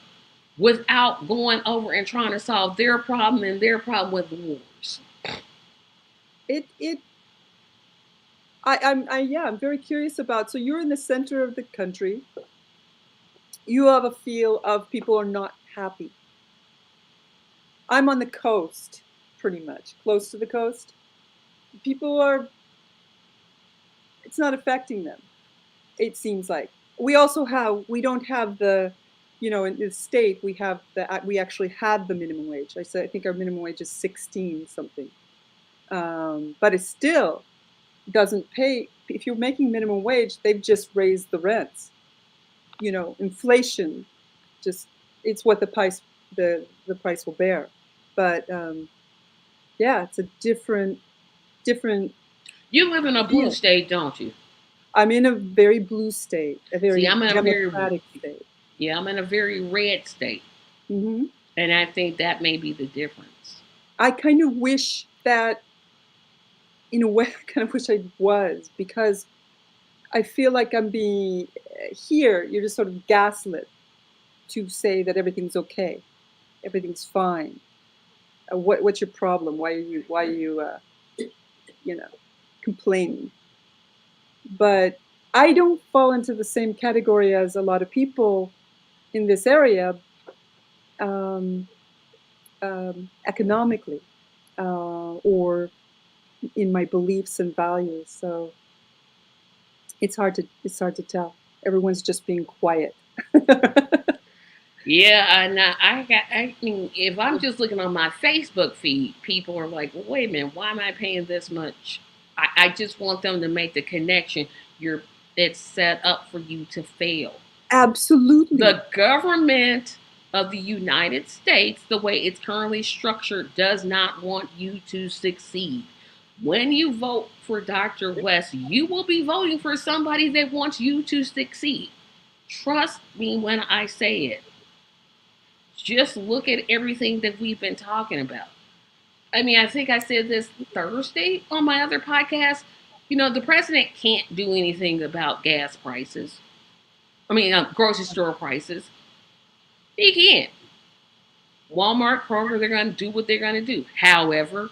S2: without going over and trying to solve their problem and their problem with wars.
S1: It yeah, I'm very curious about. So you're in the center of the country. You have a feel of people are not happy. I'm on the coast, pretty much close to the coast. People are. It's not affecting them. It seems like we don't have the, in the state we actually had the minimum wage. I think our minimum wage is 16 something, but it still doesn't pay. If you're making minimum wage, they've just raised the rents. Inflation, just it's what the price will bear. But yeah, it's a different
S2: You live in a blue
S1: feel.
S2: state, don't you?
S1: I'm in a very blue state, a
S2: See,
S1: very democratic state.
S2: I'm in a very red state,
S1: Hmm.
S2: and I think that may be the difference.
S1: I kind of wish that, in a way, I kind of wish I was, because I feel like I'm being here. You're just sort of gaslit to say that everything's okay, everything's fine. What's your problem? Why are you you know complaining? But I don't fall into the same category as a lot of people in this area, um, economically, or in my beliefs and values. So it's hard to tell. Everyone's just being quiet.
S2: Yeah, and I mean, if I'm just looking on my Facebook feed, people are like, well, wait a minute, why am I paying this much? I just want them to make the connection. It's set up for you to fail.
S1: Absolutely.
S2: The government of the United States, the way it's currently structured, does not want you to succeed. When you vote for Dr. West, you will be voting for somebody that wants you to succeed. Trust me when I say it. Just look at everything that we've been talking about. I mean, I think I said this Thursday on my other podcast. The president can't do anything about gas prices. I mean, grocery store prices. He can't. Walmart, Kroger, they're going to do what they're going to do. However,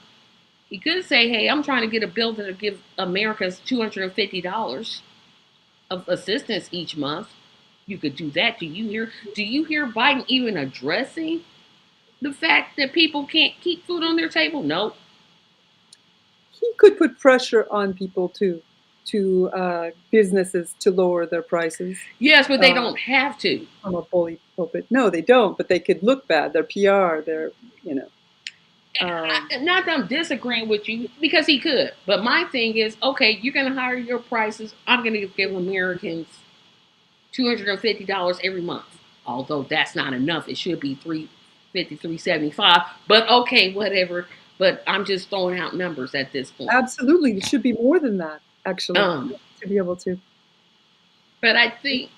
S2: he could say, hey, I'm trying to get a bill to give Americans $250 of assistance each month. You could do that. Do you hear Biden even addressing the fact that people can't keep food on their table? No.
S1: He could put pressure on people to businesses to lower their prices
S2: Yes, but they don't have to.
S1: from a bully pulpit. No, they don't. But they could look bad. Their PR.
S2: Not that I'm disagreeing with you because he could, but my thing is, okay, you're going to hire your prices. I'm going to give Americans $250 every month. Although that's not enough, it should be $350, $375. But okay, whatever. But I'm just throwing out numbers at this point.
S1: Absolutely, it should be more than that. Actually, to be able to.
S2: But I think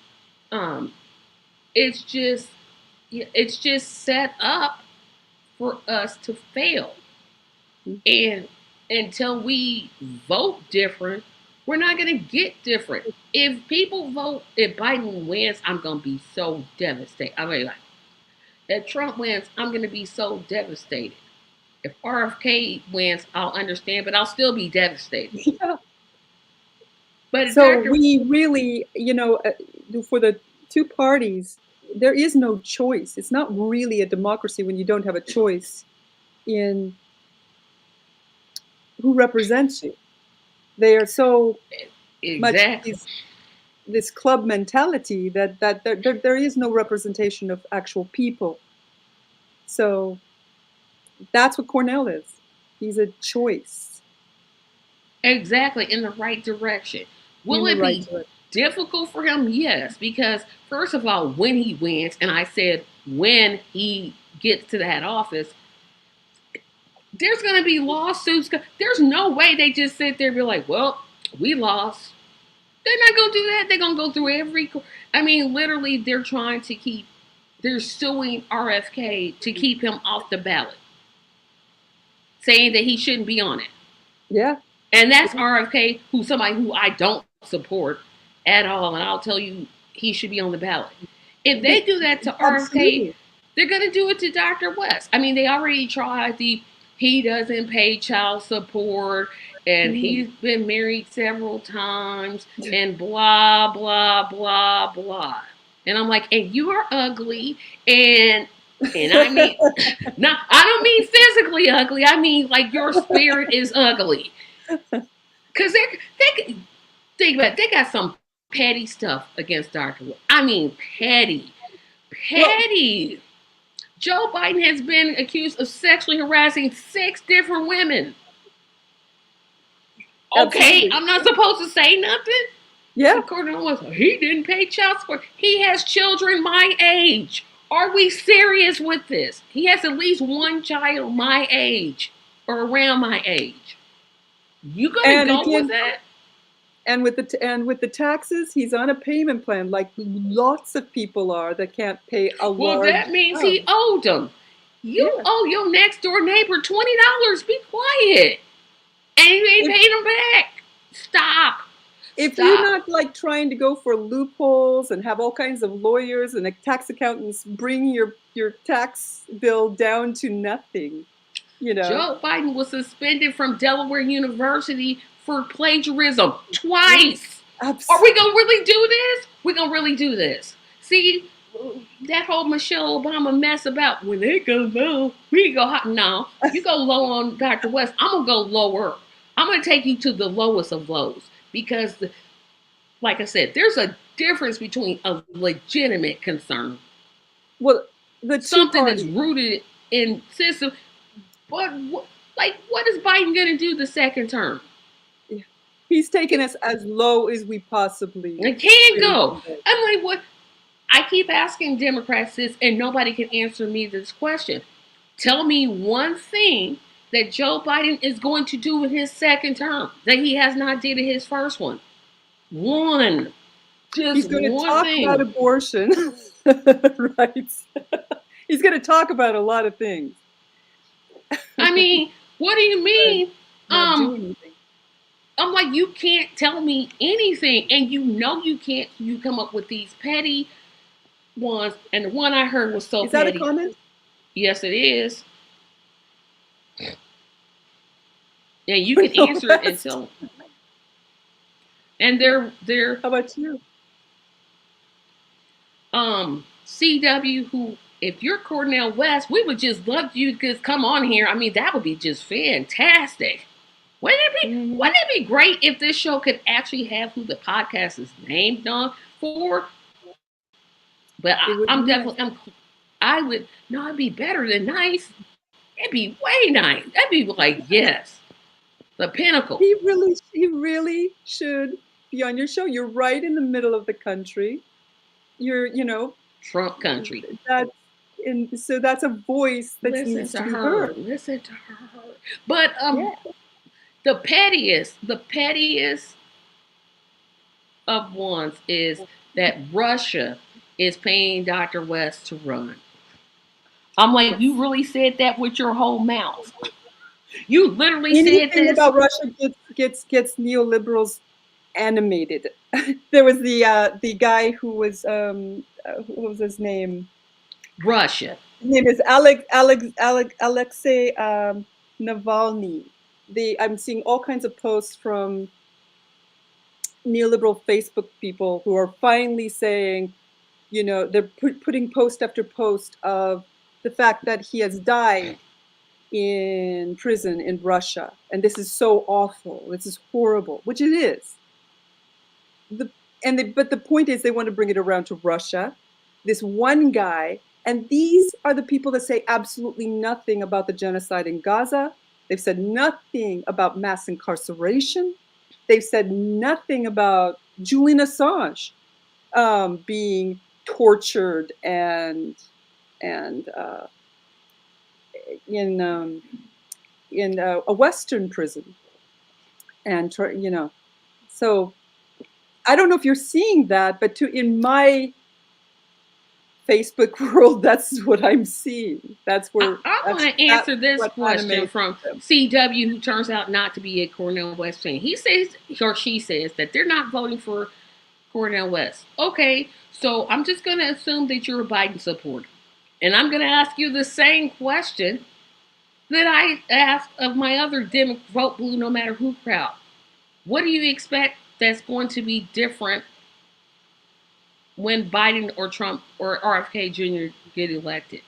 S2: it's just set up for us to fail. And until we vote different, we're not going to get different. If people vote, if Biden wins, I'm going to be so devastated. I mean, like, if Trump wins, I'm going to be so devastated. If RFK wins, I'll understand, but I'll still be devastated.
S1: Yeah.
S2: But
S1: so we really, for the two parties, there is no choice. It's not really a democracy when you don't have a choice in who represents you. They are so much this club mentality that there is no representation of actual people. So that's what Cornel is. He's a choice.
S2: Exactly, in the right direction. Will it be difficult for him? Yes, because first of all, when he wins, and I said when he gets to that office, there's going to be lawsuits. There's no way they just sit there and be like, well, we lost. They're not going to do that. They're going to go through every. I mean, literally, they're suing RFK to keep him off the ballot, saying that he shouldn't be on it.
S1: Yeah.
S2: And that's RFK, who's somebody who I don't support at all. And I'll tell you, he should be on the ballot. If they do that to RFK, they're going to do it to Dr. West. I mean, they already tried he doesn't pay child support, and he's been married several times, and blah, blah, blah, blah. And I'm like, and you are ugly, and I mean, no, I don't mean physically ugly. I mean, like, your spirit is ugly. Because they think about it, they got some petty stuff against Dr. West. I mean, petty. Well, Joe Biden has been accused of sexually harassing 6 different women. Okay, absolutely. I'm not supposed to say nothing?
S1: Yeah.
S2: Cornel was, he didn't pay child support. He has children my age. Are we serious with this? He has at least one child my age or around my age. You gonna go with that?
S1: And with the taxes, he's on a payment plan, like lots of people are that can't pay a large.
S2: Well, that means he owed them. You owe your next door neighbor $20. Be quiet, and you ain't paid them back. Stop.
S1: If you're not like trying to go for loopholes and have all kinds of lawyers and tax accountants bring your tax bill down to nothing.
S2: Joe Biden was suspended from Delaware University for plagiarism twice. Absolutely. Are we going to really do this? We're going to really do this. See, that whole Michelle Obama mess about when they go low, we go high. No, you go low on Dr. West. I'm going to go lower. I'm going to take you to the lowest of lows because, like I said, there's a difference between a legitimate concern.
S1: Well,
S2: something that's rooted in system. But what is Biden going to do the second term?
S1: He's taken us as low as we possibly
S2: can go. I'm like, what? I keep asking Democrats this, and nobody can answer me this question. Tell me one thing that Joe Biden is going to do in his second term that he has not did in his first one. One.
S1: He's going to talk about abortion. Right. He's going to talk about a lot of things.
S2: I mean, what do you mean? I'm like, you can't tell me anything, and you can't. You come up with these petty ones, and the one I heard was so
S1: Is that a
S2: petty.
S1: comment?
S2: Yes, it is. Yeah, you can
S1: Cornel
S2: answer it
S1: West.
S2: until. And they're
S1: How about you?
S2: CW, who, if you're Cornel West, we would just love you to come on here. I mean, that would be just fantastic.
S1: Mm-hmm.
S2: Wouldn't it be great if this show could actually have who the podcast is named on for? But
S1: It would
S2: I'm
S1: be nice.
S2: definitely I would no, it'd be better than nice. It'd be way nice. That'd be like yes, the pinnacle.
S1: He really should be on your show. You're right in the middle of the country. You're,
S2: Trump country.
S1: that's so that's a voice that
S2: Listen
S1: needs
S2: to
S1: to be
S2: her.
S1: heard.
S2: Listen to her. But
S1: Yeah.
S2: the pettiest of ones is that Russia is paying Dr. West to run. I'm like,
S1: Yes.
S2: you really said that with your whole mouth. You literally said
S1: Anything
S2: this.
S1: about Russia gets neoliberals animated. There was the guy who was what was his name?
S2: Russia.
S1: His name is Alexei Navalny. I'm seeing all kinds of posts from neoliberal Facebook people who are finally saying, they're putting post after post of the fact that he has died in prison in Russia, and this is so awful. This is horrible, which it is. But the point is, they want to bring it around to Russia. This one guy, and these are the people that say absolutely nothing about the genocide in Gaza. They've said nothing about mass incarceration. They've said nothing about Julian Assange being tortured and in a Western prison, and so I don't know if you're seeing that, but in my Facebook world, that's what I'm seeing. That's
S2: I want to
S1: that's
S2: answer this
S1: what
S2: question
S1: animates
S2: from
S1: them.
S2: CW, who turns out not to be a Cornel West fan. He says, or she says, that they're not voting for Cornel West. Okay, so I'm just going to assume that you're a Biden supporter. And I'm going to ask you the same question that I asked of my other vote blue no matter who crowd. What do you expect that's going to be different when Biden or Trump or RFK Jr. get elected?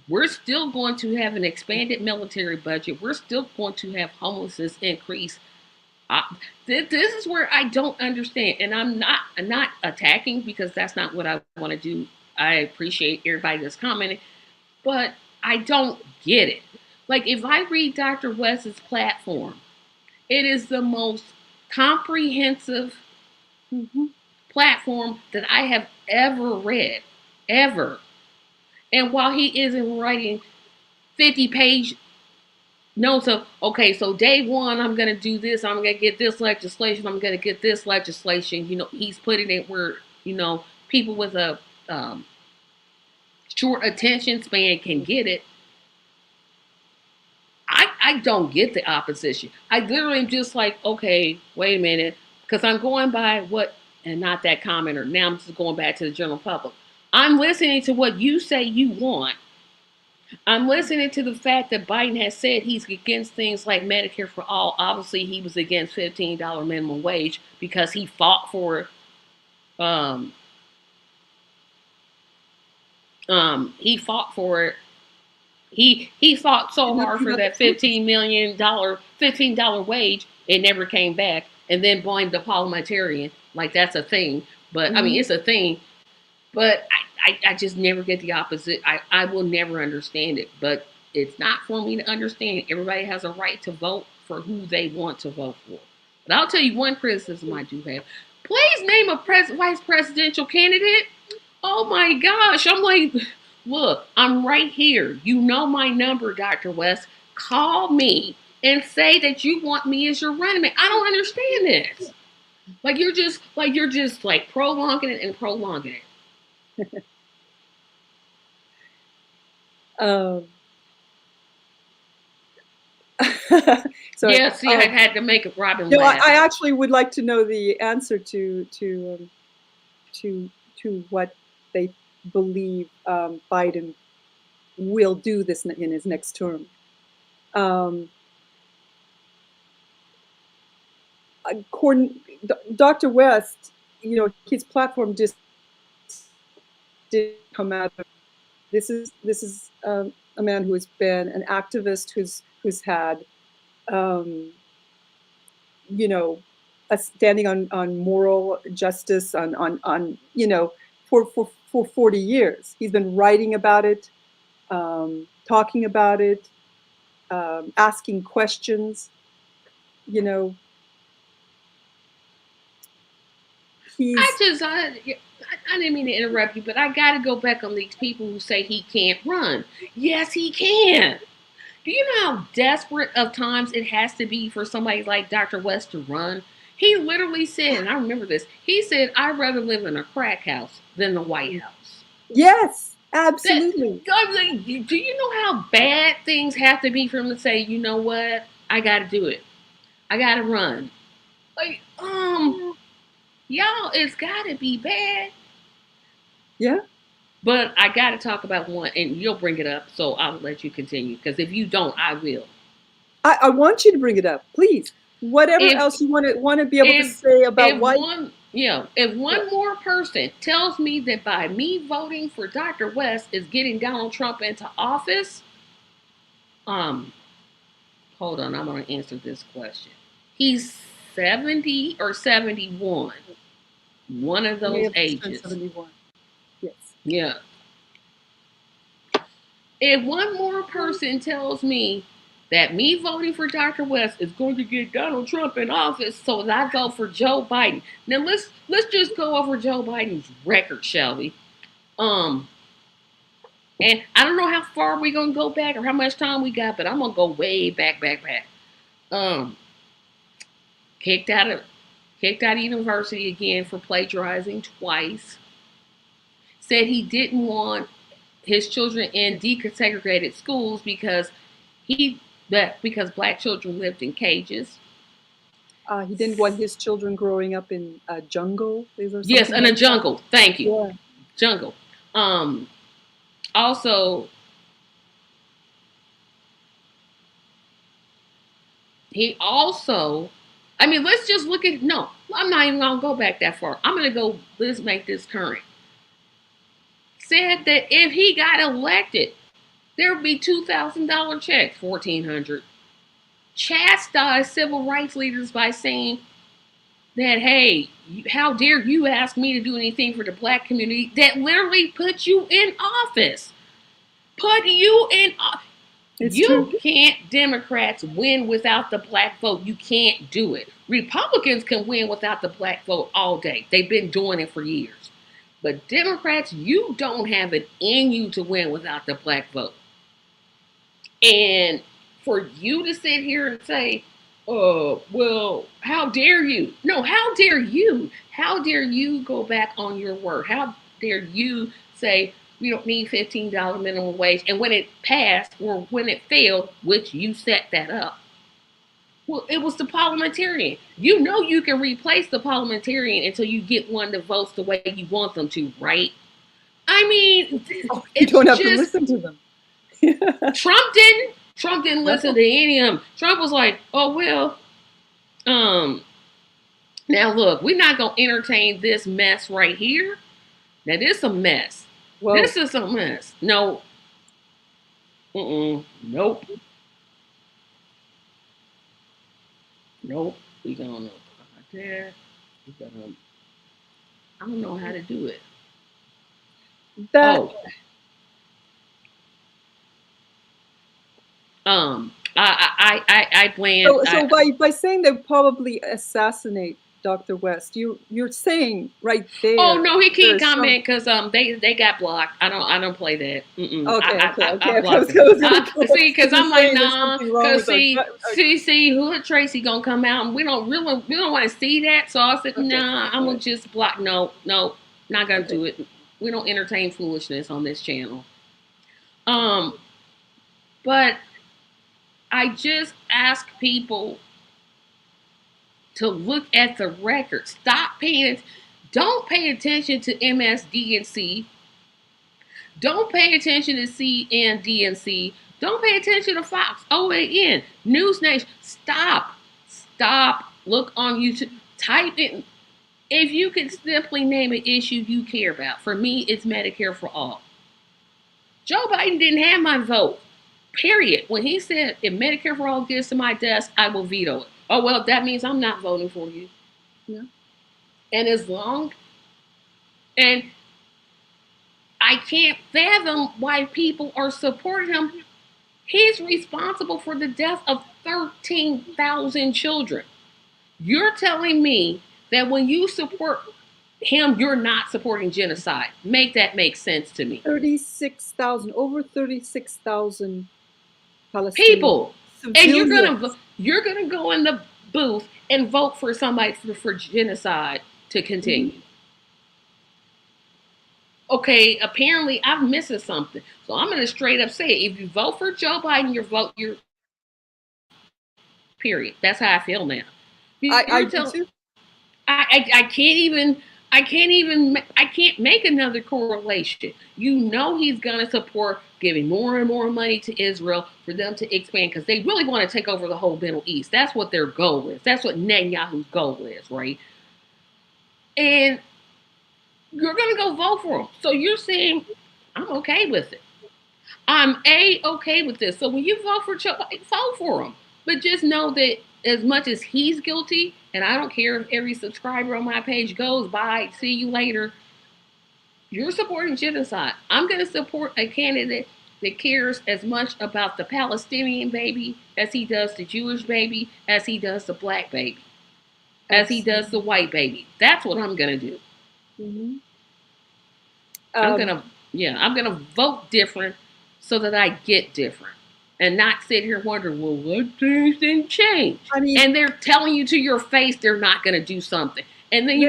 S2: We're still going to have an expanded military budget. We're still going to have homelessness increase. This is where I don't understand, and I'm not attacking because that's not what I want to do. I appreciate everybody that's commenting, but I don't get it. Like if I read Dr. West's platform, it is the most comprehensive platform that I have ever read, ever. And while he isn't writing 50-page notes of, okay, so day one, I'm going to do this, I'm going to get this legislation, I'm going to get this legislation, he's putting it where, people with a short attention span can get it. I don't get the opposition. I literally am just like, okay, wait a minute, because I'm going by what, and not that commenter. Now I'm just going back to the general public. I'm listening to what you say you want. I'm listening to the fact that Biden has said he's against things like Medicare for all. Obviously, he was against $15 minimum wage because he fought for um, he fought for it. He fought so hard for that $15 wage, it never came back, and then blamed the parliamentarian like that's a thing. But I mean, it's a thing. But I just never get the opposite. I will never understand it. But it's not for me to understand. Everybody has a right to vote for who they want to vote for. But I'll tell you one criticism I do have. Please name a vice presidential candidate. Oh my gosh. I'm like, look, I'm right here. You know my number, Dr. West. Call me and say that you want me as your running mate. I don't understand this. You're just prolonging it and prolonging it.
S1: Um, So,
S2: Yeah, see, I had to make Robin
S1: no,
S2: laugh.
S1: I actually would like to know the answer to what they believe Biden will do this in his next term. Um, Dr. West, his platform just did come out of this is a man who has been an activist who's had you know a standing on moral justice on for 40 years. He's been writing about it, talking about it, asking questions. You know,
S2: I
S1: he's
S2: just, I didn't mean to interrupt you, but I got to go back on these people who say he can't run. Yes, he can. Do you know how desperate of times it has to be for somebody like Dr. West to run? He literally said, and I remember this, he said, I'd rather live in a crack house than the White House.
S1: yes,
S2: That,
S1: absolutely.
S2: do you know how bad things have to be for him to say, you know what? I got to do it. I got to run. Like, y'all, it's got to be bad.
S1: Yeah,
S2: But I got to talk about one, and you'll bring it up, so I'll let you continue. Because if you don't, I will.
S1: I want you to bring it up, please. Whatever
S2: If
S1: else you want to be able to
S2: if
S1: say about
S2: if
S1: why.
S2: one if
S1: Yeah.
S2: one more person tells me that by me voting for Dr. West is getting Donald Trump into office, um, hold on, I'm gonna answer this question. He's 70 or 71, one of
S1: He may
S2: those
S1: have just turned
S2: ages.
S1: 71. Yes.
S2: Yeah. If one more person tells me that me voting for Dr. West is going to get Donald Trump in office, so that I vote for Joe Biden. Now let's just go over Joe Biden's record, shall we? Um, and I don't know how far we're gonna go back or how much time we got, but I'm gonna go way back. Um, kicked out of university again for plagiarizing twice. Said he didn't want his children in desegregated schools he because black children lived in cages.
S1: He didn't want his children growing up in a jungle, or
S2: Yes,
S1: something
S2: in a
S1: like that.
S2: jungle. Thank you,
S1: Yeah.
S2: jungle. Um, also, he also, I mean, let's just look at no. I'm not even gonna go back that far. I'm gonna go. Let's make this current. Said that if he got elected, there would be $2,000 checks, 1,400. Chastised civil rights leaders by saying that, hey, how dare you ask me to do anything for the black community that literally put you in office? Put you in office.
S1: It's
S2: You
S1: true.
S2: can't, Democrats, win without the black vote. You can't do it. Republicans can win without the black vote all day. They've been doing it for years. But Democrats, you don't have it in you to win without the black vote. And for you to sit here and say, oh, well, how dare you? No, how dare you? How dare you go back on your word? How dare you say we don't need $15 minimum wage? And when it passed or when it failed, which you set that up, well, it was the parliamentarian. You know you can replace the parliamentarian until you get one that votes the way you want them to, right? I mean,
S1: Oh, you
S2: it's
S1: don't have to
S2: just
S1: listen to them.
S2: Trump didn't. Trump didn't listen
S1: No.
S2: to any of them. Trump was like, "Oh well, um, now look, we're not gonna entertain this mess right here. Now this is a mess.
S1: Whoa.
S2: This is a mess. No, nope, nope. We gonna there. We gonna. I don't know how to do it.
S1: That
S2: Oh, I plan.
S1: so by saying they probably assassinate Dr. West, you're saying right
S2: Oh
S1: there
S2: no, he can't
S1: there's some.
S2: comment because they got blocked. I don't play that.
S1: Okay,
S2: I
S1: I
S2: blocked
S1: was
S2: them. See, because
S1: gonna
S2: I'm like
S1: say there's
S2: nah.
S1: something wrong
S2: Because
S1: with our.
S2: see, Hood Tracy gonna come out, and we don't want to see that. So I said
S1: Okay,
S2: nah. I'm
S1: all
S2: gonna
S1: right.
S2: just block. No, not gonna
S1: Okay.
S2: do it. We don't entertain foolishness on this channel. Um, but I just ask people to look at the record. Stop paying. Don't pay attention to MSDNC. Don't pay attention to CNDNC. Don't pay attention to Fox, OAN, News Nation. Stop. Stop. Look on YouTube. Type in. If you could simply name an issue you care about, for me, it's Medicare for all. Joe Biden didn't have my vote. Period. When he said, if Medicare for all gets to my desk, I will veto it. Oh, well, that means I'm not voting for you.
S1: Yeah.
S2: And as long, and I can't fathom why people are supporting him. He's responsible for the death of 13,000 children. You're telling me that when you support him, you're not supporting genocide. Make that make sense to me.
S1: 36,000, over 36,000 Palestinians.
S2: People.
S1: Civilians.
S2: And you're gonna go in the booth and vote for somebody for genocide to continue. Mm-hmm. Okay, apparently I'm missing something. So I'm gonna straight up say it. If you vote for Joe Biden, you're period. That's how I feel now.
S1: I do too.
S2: I can't make another correlation. You know he's gonna support giving more and more money to Israel for them to expand because they really want to take over the whole Middle East. That's what their goal is. That's what Netanyahu's goal is, right? And you're gonna go vote for him. So you're saying I'm okay with it. I'm okay with this. So when you vote for Joe, vote for him. But just know that as much as he's guilty, and I don't care if every subscriber on my page goes, bye, see you later, you're supporting genocide. I'm going to support a candidate that cares as much about the Palestinian baby as he does the Jewish baby, as he does the black baby, as he does the white baby. That's what I'm going to do.
S1: Mm-hmm.
S2: I'm going to vote different so that I get different. And not sit here and wonder, well, what things didn't change? I mean, and they're telling you to your face they're not going to do something. And then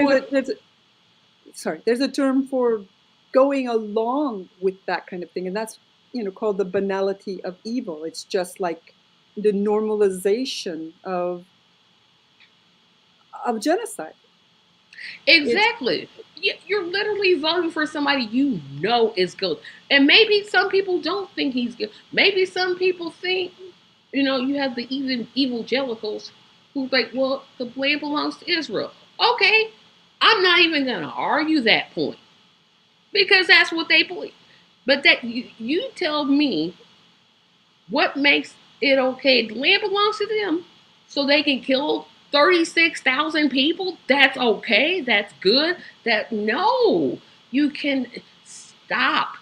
S1: there's a term for going along with that kind of thing, and that's called the banality of evil. It's just like the normalization of genocide.
S2: Exactly. You're literally voting for somebody you know is good. And maybe some people don't think he's good. Maybe some people think, you have the evangelicals who like, well, the land belongs to Israel. Okay, I'm not even going to argue that point because that's what they believe. But that you tell me what makes it okay. The land belongs to them, so they can kill 36,000 people. That's okay. That's good. No, you can stop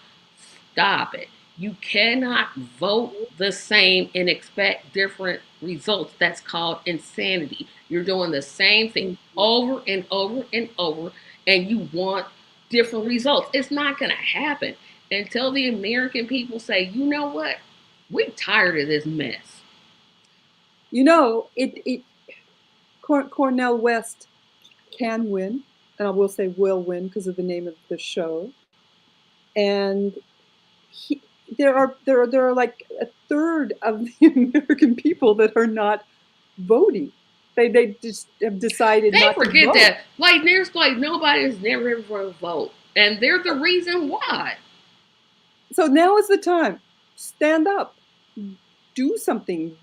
S2: it. You cannot vote the same and expect different results. That's called insanity. You're doing the same thing over and over and over, and you want different results. It's not going to happen until the American people say, you know what? We're tired of this mess.
S1: Cornel West can win, and I will say will win because of the name of the show. And there are like a third of the American people that are not voting. They just have decided not to vote.
S2: They forget that. Like there's like nobody's never ever vote, and they're the reason why.
S1: So now is the time. Stand up. Do something.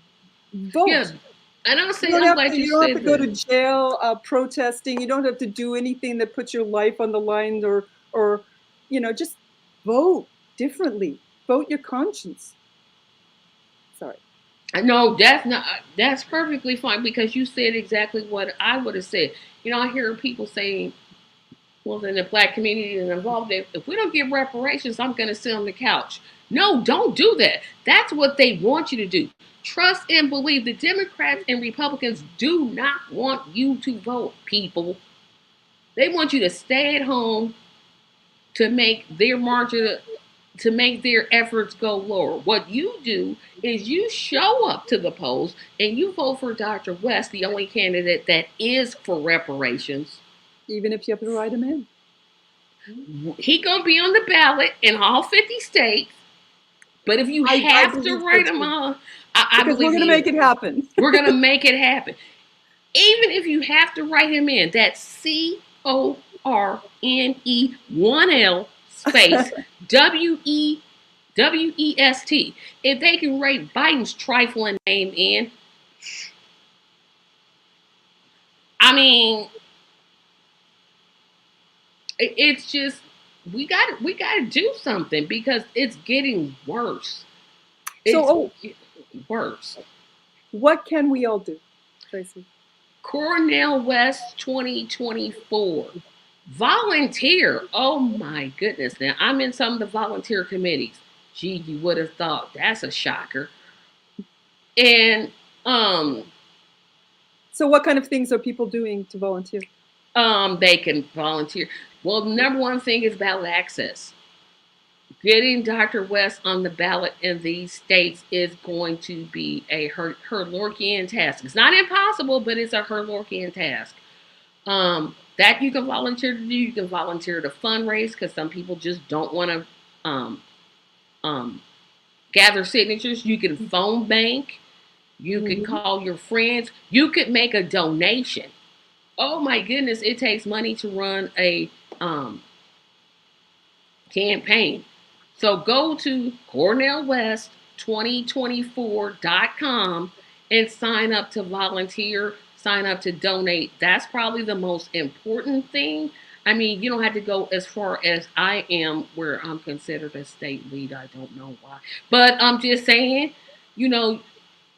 S1: Vote.
S2: Yeah. And I'll say,
S1: you don't have to go to jail protesting. You don't have to do anything that puts your life on the line, or just vote differently. Vote your conscience. Sorry.
S2: No, that's perfectly fine because you said exactly what I would have said. I hear people saying, well, in the black community is involved, if we don't get reparations, I'm going to sit on the couch. No, don't do that. That's what they want you to do. Trust and believe. The Democrats and Republicans do not want you to vote, people. They want you to stay at home to make their efforts go lower. What you do is you show up to the polls and you vote for Dr. West, the only candidate that is for reparations.
S1: Even if you have to write him in.
S2: He gonna be on the ballot in all 50 states. But if you
S1: I
S2: have to
S1: believe so
S2: write them
S1: too.
S2: on, I
S1: Because we're
S2: believe
S1: going to
S2: you.
S1: make it happen.
S2: We're gonna make it happen. Even if you have to write him in, that's CORNE 1L space WEWEST. If they can write Biden's trifling name in, I mean, it's just we got to do something because it's getting worse. It's
S1: So,
S2: worse.
S1: what can we all do, Tracy?
S2: Cornel West 2024. Volunteer. Oh my goodness. Now, I'm in some of the volunteer committees. Gee, you would have thought that's a shocker. And
S1: So, what kind of things are people doing to volunteer?
S2: they can volunteer. Well, the number one thing is ballot access. Getting Dr. West on the ballot in these states is going to be a Herlokian task. It's not impossible, but it's a Herlokian task. That you can volunteer to do. You can volunteer to fundraise because some people just don't want to um, um, gather signatures. You can phone bank. You can call your friends. You could make a donation. Oh my goodness, it takes money to run a campaign. So go to cornelwest2024.com and sign up to volunteer, sign up to donate. That's probably the most important thing. I mean, you don't have to go as far as I am, where I'm considered a state lead. I don't know why. But I'm just saying, you know,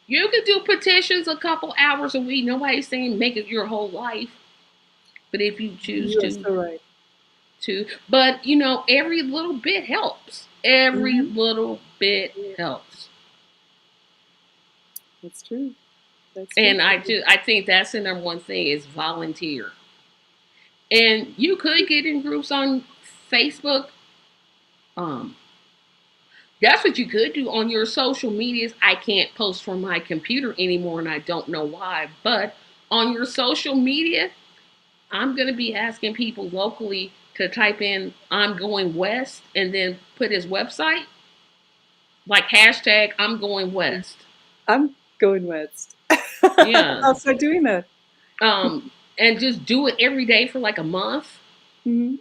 S2: you can do petitions a couple hours a week. Nobody's saying make it your whole life. But if you choose
S1: You are so right.
S2: but every little bit helps. Every
S1: Mm-hmm.
S2: little bit helps.
S1: That's true. That's true.
S2: And I think that's the number one thing is volunteer. And you could get in groups on Facebook. Um, that's what you could do on your social medias. I can't post from my computer anymore, and I don't know why. But on your social media, I'm going to be asking people locally to type in "I'm going west" and then put his website, like hashtag "I'm going west."
S1: I'm going west.
S2: Yeah.
S1: I'll start doing that.
S2: And just do it every day for like a month.
S1: Hmm.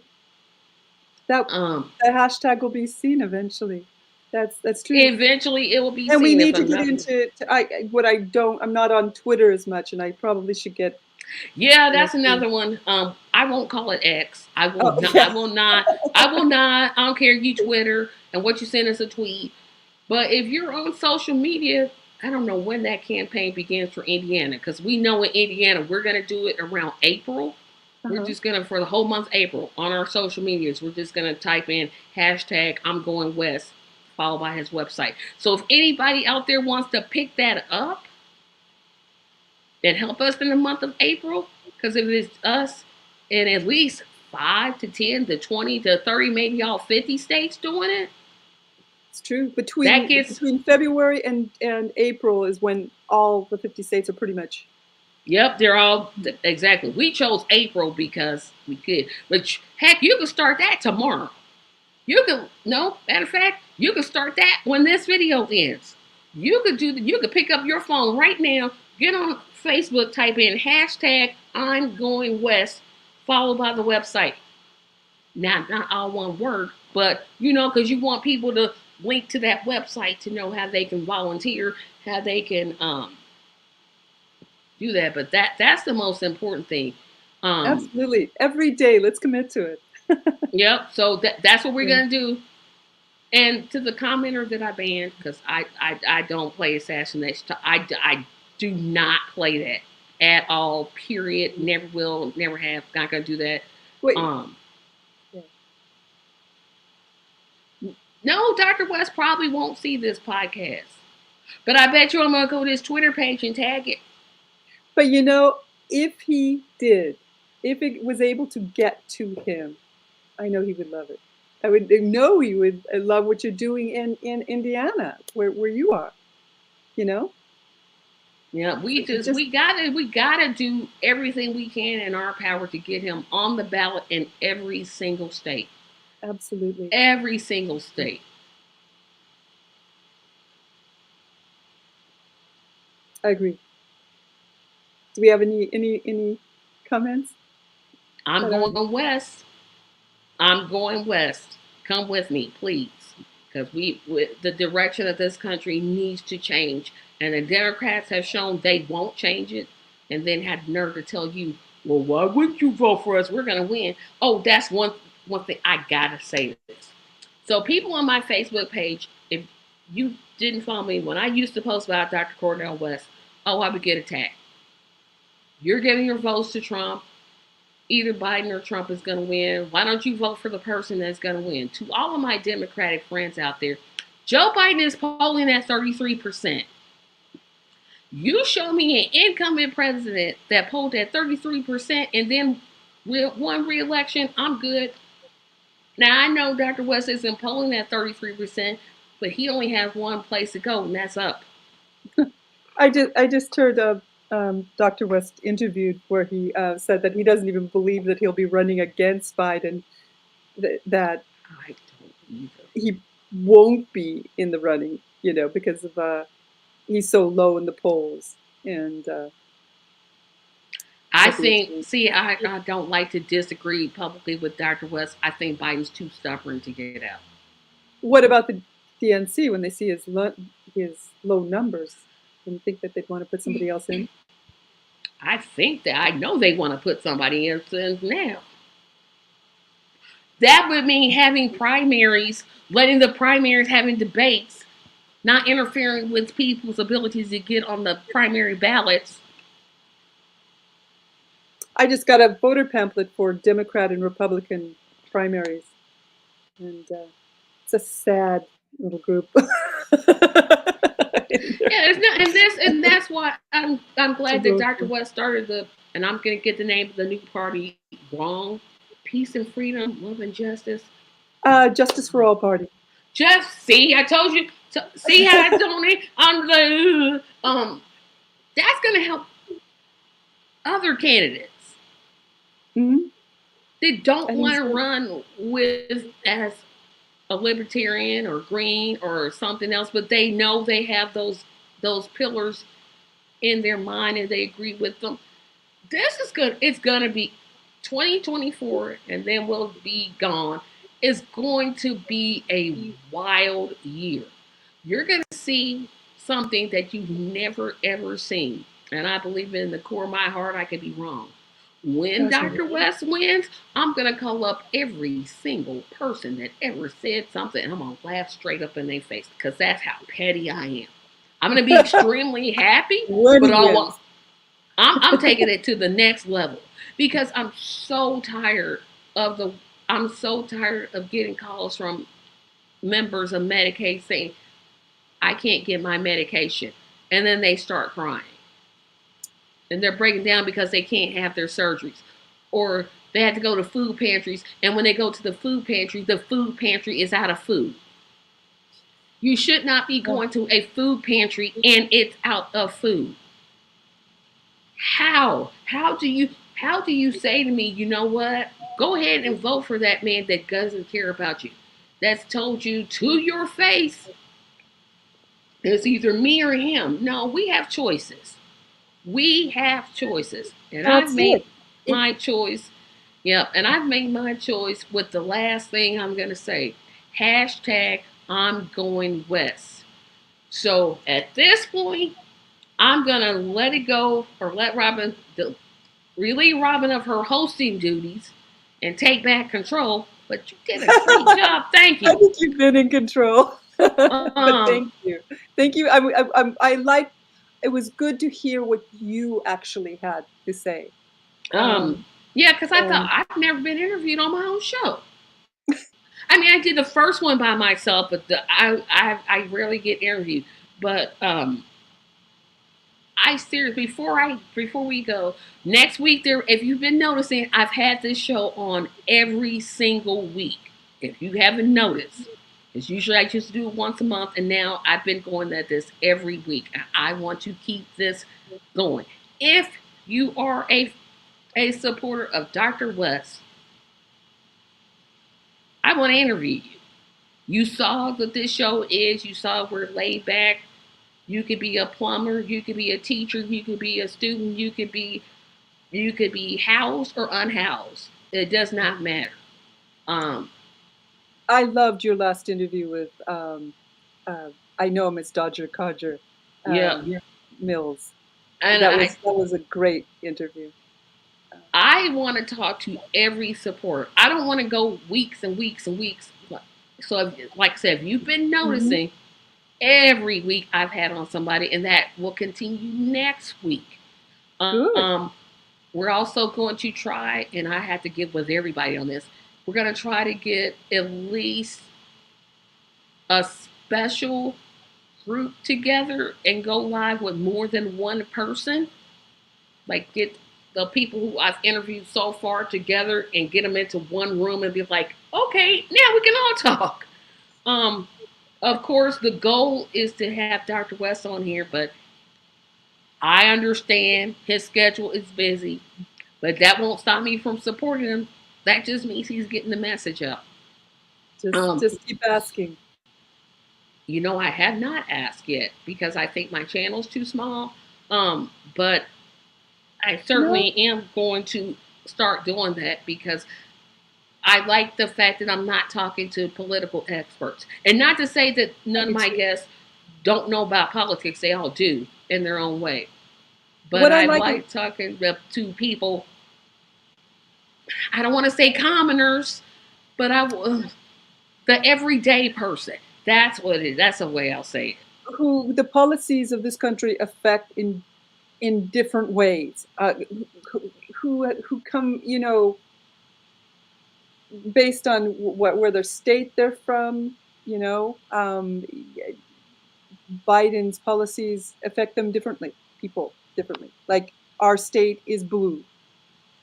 S1: That
S2: Um,
S1: the hashtag will be seen eventually. That's true.
S2: eventually it will be
S1: And we
S2: seen if
S1: need to get
S2: enough.
S1: into what I don't. I'm not on Twitter as much, and I probably should get.
S2: Yeah,
S1: Uh,
S2: that's another one. I won't call it X. I will
S1: oh
S2: not. I
S1: yeah.
S2: will not. I will not. I don't care if you Twitter and what you send us a tweet. But if you're on social media, I don't know when that campaign begins for Indiana because we know in Indiana we're gonna do it around April. We're
S1: Uh-huh.
S2: just gonna for the whole month April on our social medias. We're just gonna type in hashtag I'm going west, followed by his website. So if anybody out there wants to pick that up and help us in the month of April, because if it's us in at least 5 to 10 to 20 to 30, maybe all 50 states doing it,
S1: It's true.
S2: that
S1: Between
S2: gets
S1: between February and April is when all the 50 states are pretty much.
S2: Yep, they're all exactly. We chose April because we could, but heck, you can start that tomorrow. You can no matter of fact, you can start that when this video ends. You could do. You could pick up your phone right now, get on Facebook, type in hashtag I'm going west, followed by the website. Not all one word, but because you want people to link to that website to know how they can volunteer, how they can do that. But that's the most important thing. Um,
S1: Absolutely. Every day, let's commit to it.
S2: yep. So that's what we're
S1: Yeah.
S2: gonna do. And to the commenter that I banned because I don't play assassination. I do not play that at all. Period. Never will. Never have. Not gonna do that.
S1: Wait.
S2: Um,
S1: Yeah.
S2: no, Dr. West probably won't see this podcast. But I bet you I'm gonna go to his Twitter page and tag it.
S1: But if he did, if it was able to get to him, I know he would love it. I would know he would love what you're doing in Indiana, where you are. You know,
S2: Yeah, we
S1: it
S2: just
S1: just
S2: we gotta do everything we can in our power to get him on the ballot in every single state.
S1: absolutely.
S2: Every single state.
S1: I agree. Do we have any comments
S2: I'm
S1: that are?
S2: going west. I'm going west. Come with me, please, because the direction of this country needs to change, and the Democrats have shown they won't change it, and then had the nerve to tell you, "Well, why wouldn't you vote for us? We're gonna win." Oh, that's one thing I gotta say this. So, people on my Facebook page, if you didn't follow me when I used to post about Dr. Cornel West, oh, I would get attacked. You're giving your votes to Trump. Either Biden or Trump is going to win. Why don't you vote for the person that's going to win? To all of my Democratic friends out there, Joe Biden is polling at 33%. You show me an incumbent president that polled at 33% and then won re-election, I'm good. Now, I know Dr. West isn't polling at 33%, but he only has one place to go, and that's up.
S1: I just heard Dr. West interviewed where he said that he doesn't even believe that he'll be running against Biden. That
S2: I don't either.
S1: he won't be in the running, because of he's so low in the polls, and
S2: I
S1: at the
S2: think,
S1: extreme.
S2: see, I don't like to disagree publicly with Dr. West. I think Biden's too stubborn to get out.
S1: What about the DNC when they see his low numbers? Do you think that they'd want to put somebody else in?
S2: I think that I know they want to put somebody else in now. That would mean having primaries, letting the primaries having debates, not interfering with people's abilities to get on the primary ballots.
S1: I just got a voter pamphlet for Democrat and Republican primaries, and it's a sad little group.
S2: Yeah, it's not, and that's why I'm glad that Dr.
S1: Through.
S2: West started and I'm gonna get the name of the new party wrong. Peace and freedom, love and justice.
S1: Justice for All Party.
S2: Just see, I told you. See how I donate? I'm the That's gonna help other candidates.
S1: Mm-hmm.
S2: They don't
S1: I think
S2: want to
S1: so.
S2: run with as a libertarian or green or something else, but they know they have those pillars in their mind and they agree with them. This is good. It's gonna be 2024, and then we'll be gone. It's going to be a wild year. You're gonna see something that you've never ever seen, and I believe in the core of my heart I could be wrong. When
S1: Gosh,
S2: Dr. West wins, I'm gonna call up every single person that ever said something, and I'm gonna laugh straight up in their face because that's how petty I am. I'm gonna be extremely happy,
S1: when
S2: but
S1: he wins.
S2: I'm taking it to the next level because of the I'm so tired of getting calls from members of Medicaid saying I can't get my medication, and then they start crying and they're breaking down because they can't have their surgeries, or they have to go to food pantries, and when they go to the food pantry is out of food. You should not be going to a food pantry and it's out of food. How do you say to me, you know what? Go ahead and vote for that man that doesn't care about you. That's told you to your face it's either me or him. No, we have choices. We have choices. And I've
S1: That's
S2: made
S1: it.
S2: my choice. Yep, and I've made my choice with the last thing I'm gonna say. Hashtag I'm going west. So at this point, I'm gonna let it go or let Robin relieve Robin of her hosting duties and take back control. But you did a great job. Thank
S1: I
S2: you.
S1: think you've been in control. But
S2: Um,
S1: thank you. Thank you. I like, it was good to hear what you actually had to say.
S2: um,
S1: Um,
S2: yeah, because I thought
S1: and
S2: I've never been interviewed on my own show. I mean, I did the first one by myself, but I rarely get interviewed. But I seriously before we go next week, there if you've been noticing, I've had this show on every single week. If you haven't noticed, it's usually I just do it once a month, and now I've been going at this every week. And I want to keep this going. If you are a supporter of Dr. West, I want to interview you. You saw that this show is. You saw we're laid back. You could be a plumber, you could be a teacher, you could be a student, you could be housed or unhoused. It does not matter. Um,
S1: I loved your last interview with, uh, I know him as Dodger Codger,
S2: yeah,
S1: Mills.
S2: and
S1: That was a great interview.
S2: I want to talk to every supporter. I don't want to go weeks and weeks and weeks. So, like I said, if you've been
S1: Mhm.
S2: noticing, every week I've had on somebody, and that will continue next week.
S1: Good.
S2: Um, we're also going to try, and I have to get with everybody on this. We're going to try to get at least a special group together and go live with more than one person. Like get the people who I've interviewed so far together and get them into one room and be like, okay, now we can all talk. Um, of course, the goal is to have Dr. West on here, but I understand his schedule is busy, but that won't stop me from supporting him. That just means he's getting the message out.
S1: Just
S2: Um,
S1: just keep asking.
S2: I have not asked yet because I think my channel's too small. But I
S1: No,
S2: certainly am going to start doing that because I like the fact that I'm not talking to political experts. And not to say that
S1: I
S2: none of
S1: do
S2: my
S1: too.
S2: guests don't know about politics, they all do in their own way. But
S1: What I
S2: I
S1: like is
S2: like talking to people, I don't want to say commoners, but the everyday person. That's what it is. That's the way I'll say it.
S1: who the policies of this country affect in different ways. Who come, based on where their state they're from. You know, Biden's policies affect them differently. People differently. Like our state is blue.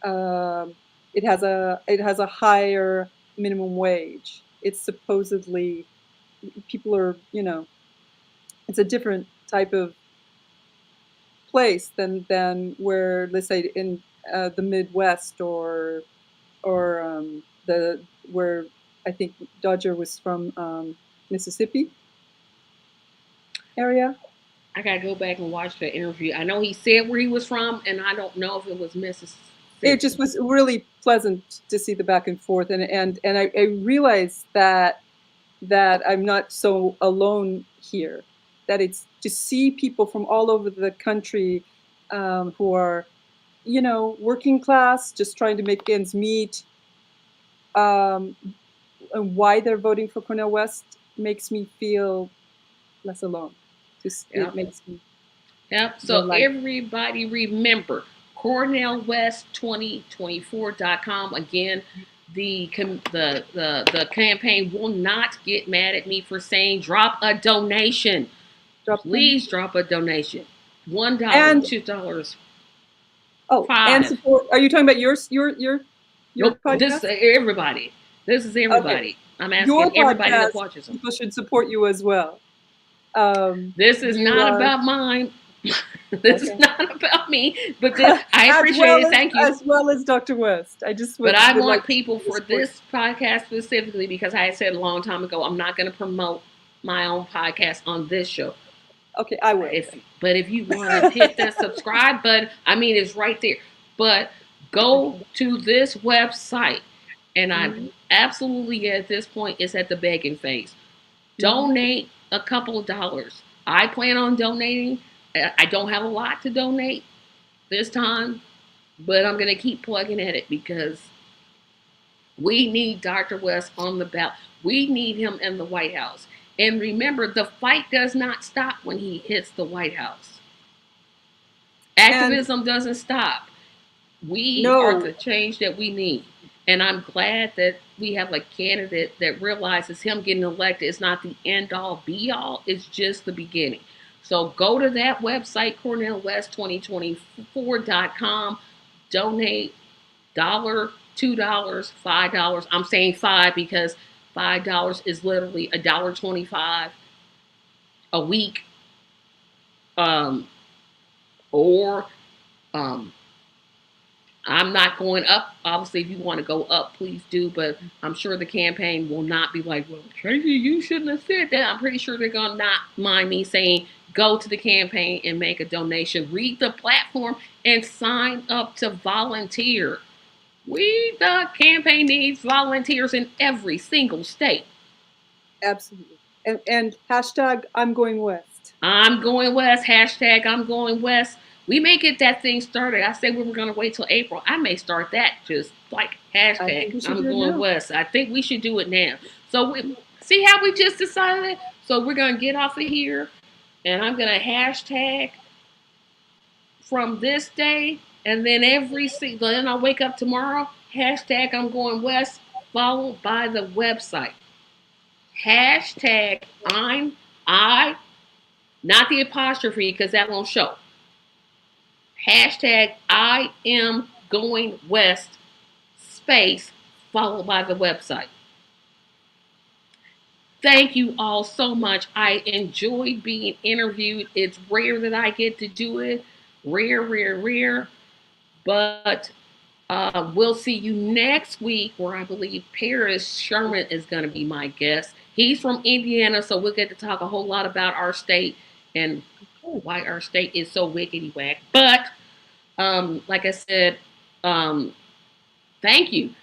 S1: Um, it has a higher minimum wage. It's supposedly people are, it's a different type of place than where, let's say, in the Midwest, or the where I think Dodger was from, Mississippi area.
S2: I gotta go back and watch the interview. I know he said where he was from, and I don't know if it was
S1: It just
S2: Mississippi.
S1: was really pleasant to see the back and forth, and I realized that I'm not so alone here. That it's to see people from all over the country, who are, working class, just trying to make ends meet, um, and why they're voting for Cornel West makes me feel less alone. Just it
S2: Yep.
S1: makes me
S2: Yep.
S1: more
S2: So
S1: light.
S2: everybody remember CornelWest2024.com. Again, the campaign will not get mad at me for saying drop a donation.
S1: Drop them.
S2: Please drop a donation. $1,
S1: And
S2: $2,
S1: and
S2: 5.
S1: support. Are you talking about your
S2: Nope. This
S1: podcast?
S2: is everybody. This is
S1: Okay,
S2: everybody. I'm
S1: your
S2: asking everybody that
S1: podcast.
S2: watches them.
S1: People should support you as well.
S2: This is
S1: You
S2: not
S1: are
S2: about mine. This is
S1: okay.
S2: not about me. But I
S1: as
S2: appreciate
S1: well
S2: it.
S1: as
S2: Thank you.
S1: as well as Dr. West. I just
S2: But
S1: would
S2: I
S1: would like
S2: want people
S1: to
S2: for
S1: support.
S2: this podcast specifically because I said a long time ago I'm not going to promote my own podcast on this show.
S1: Okay, I will.
S2: If you want to hit that subscribe button, I mean it's right there. But go to this website, and I
S1: Mhm,
S2: absolutely at this point it's at the begging phase.
S1: mhm.
S2: Donate a couple of dollars. I plan on donating. I don't have a lot to donate this time, but I'm going to keep plugging at it because we need Dr. West on the ballot. We need him in the White House. And remember, the fight does not stop when he hits the White House.
S1: And
S2: Activism doesn't stop. We are
S1: no,
S2: the change that we need. And I'm glad that we have a candidate that realizes him getting elected is not the end all be all, it's just the beginning. So go to that website, CornelWest2024.com, donate dollar, $2, $5. I'm saying five because $5 is literally $1.25 a week. Um, or um, I'm not going up. Obviously, if you want to go up, please do. But I'm sure the campaign will not be like, well, Tracy, you shouldn't have said that. I'm pretty sure they're going to not mind me saying go to the campaign and make a donation. Read the platform and sign up to volunteer. The campaign needs volunteers in every single state.
S1: Absolutely. And hashtag I'm going west.
S2: I'm going west. Hashtag I'm going west. We may get that thing started. I said we were going to wait till April. I may start that just like hashtag I'm going west. I think we should do it now. So see how we just decided? So we're going to get off of here and I'm going to hashtag from this day. And then then I'll wake up tomorrow. Hashtag I'm going west, followed by the website. Hashtag not the apostrophe because that won't show. Hashtag I am going west, space, followed by the website. Thank you all so much. I enjoyed being interviewed. It's rare that I get to do it. Rare. But we'll see you next week where I believe Paris Sherman is going to be my guest. He's from Indiana, so we'll get to talk a whole lot about our state and why our state is so wickety whack. But like I said, thank you.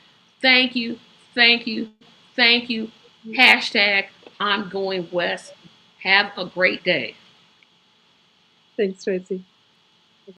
S2: Hashtag I'm going west. Have a great day.
S1: Thanks, Tracy.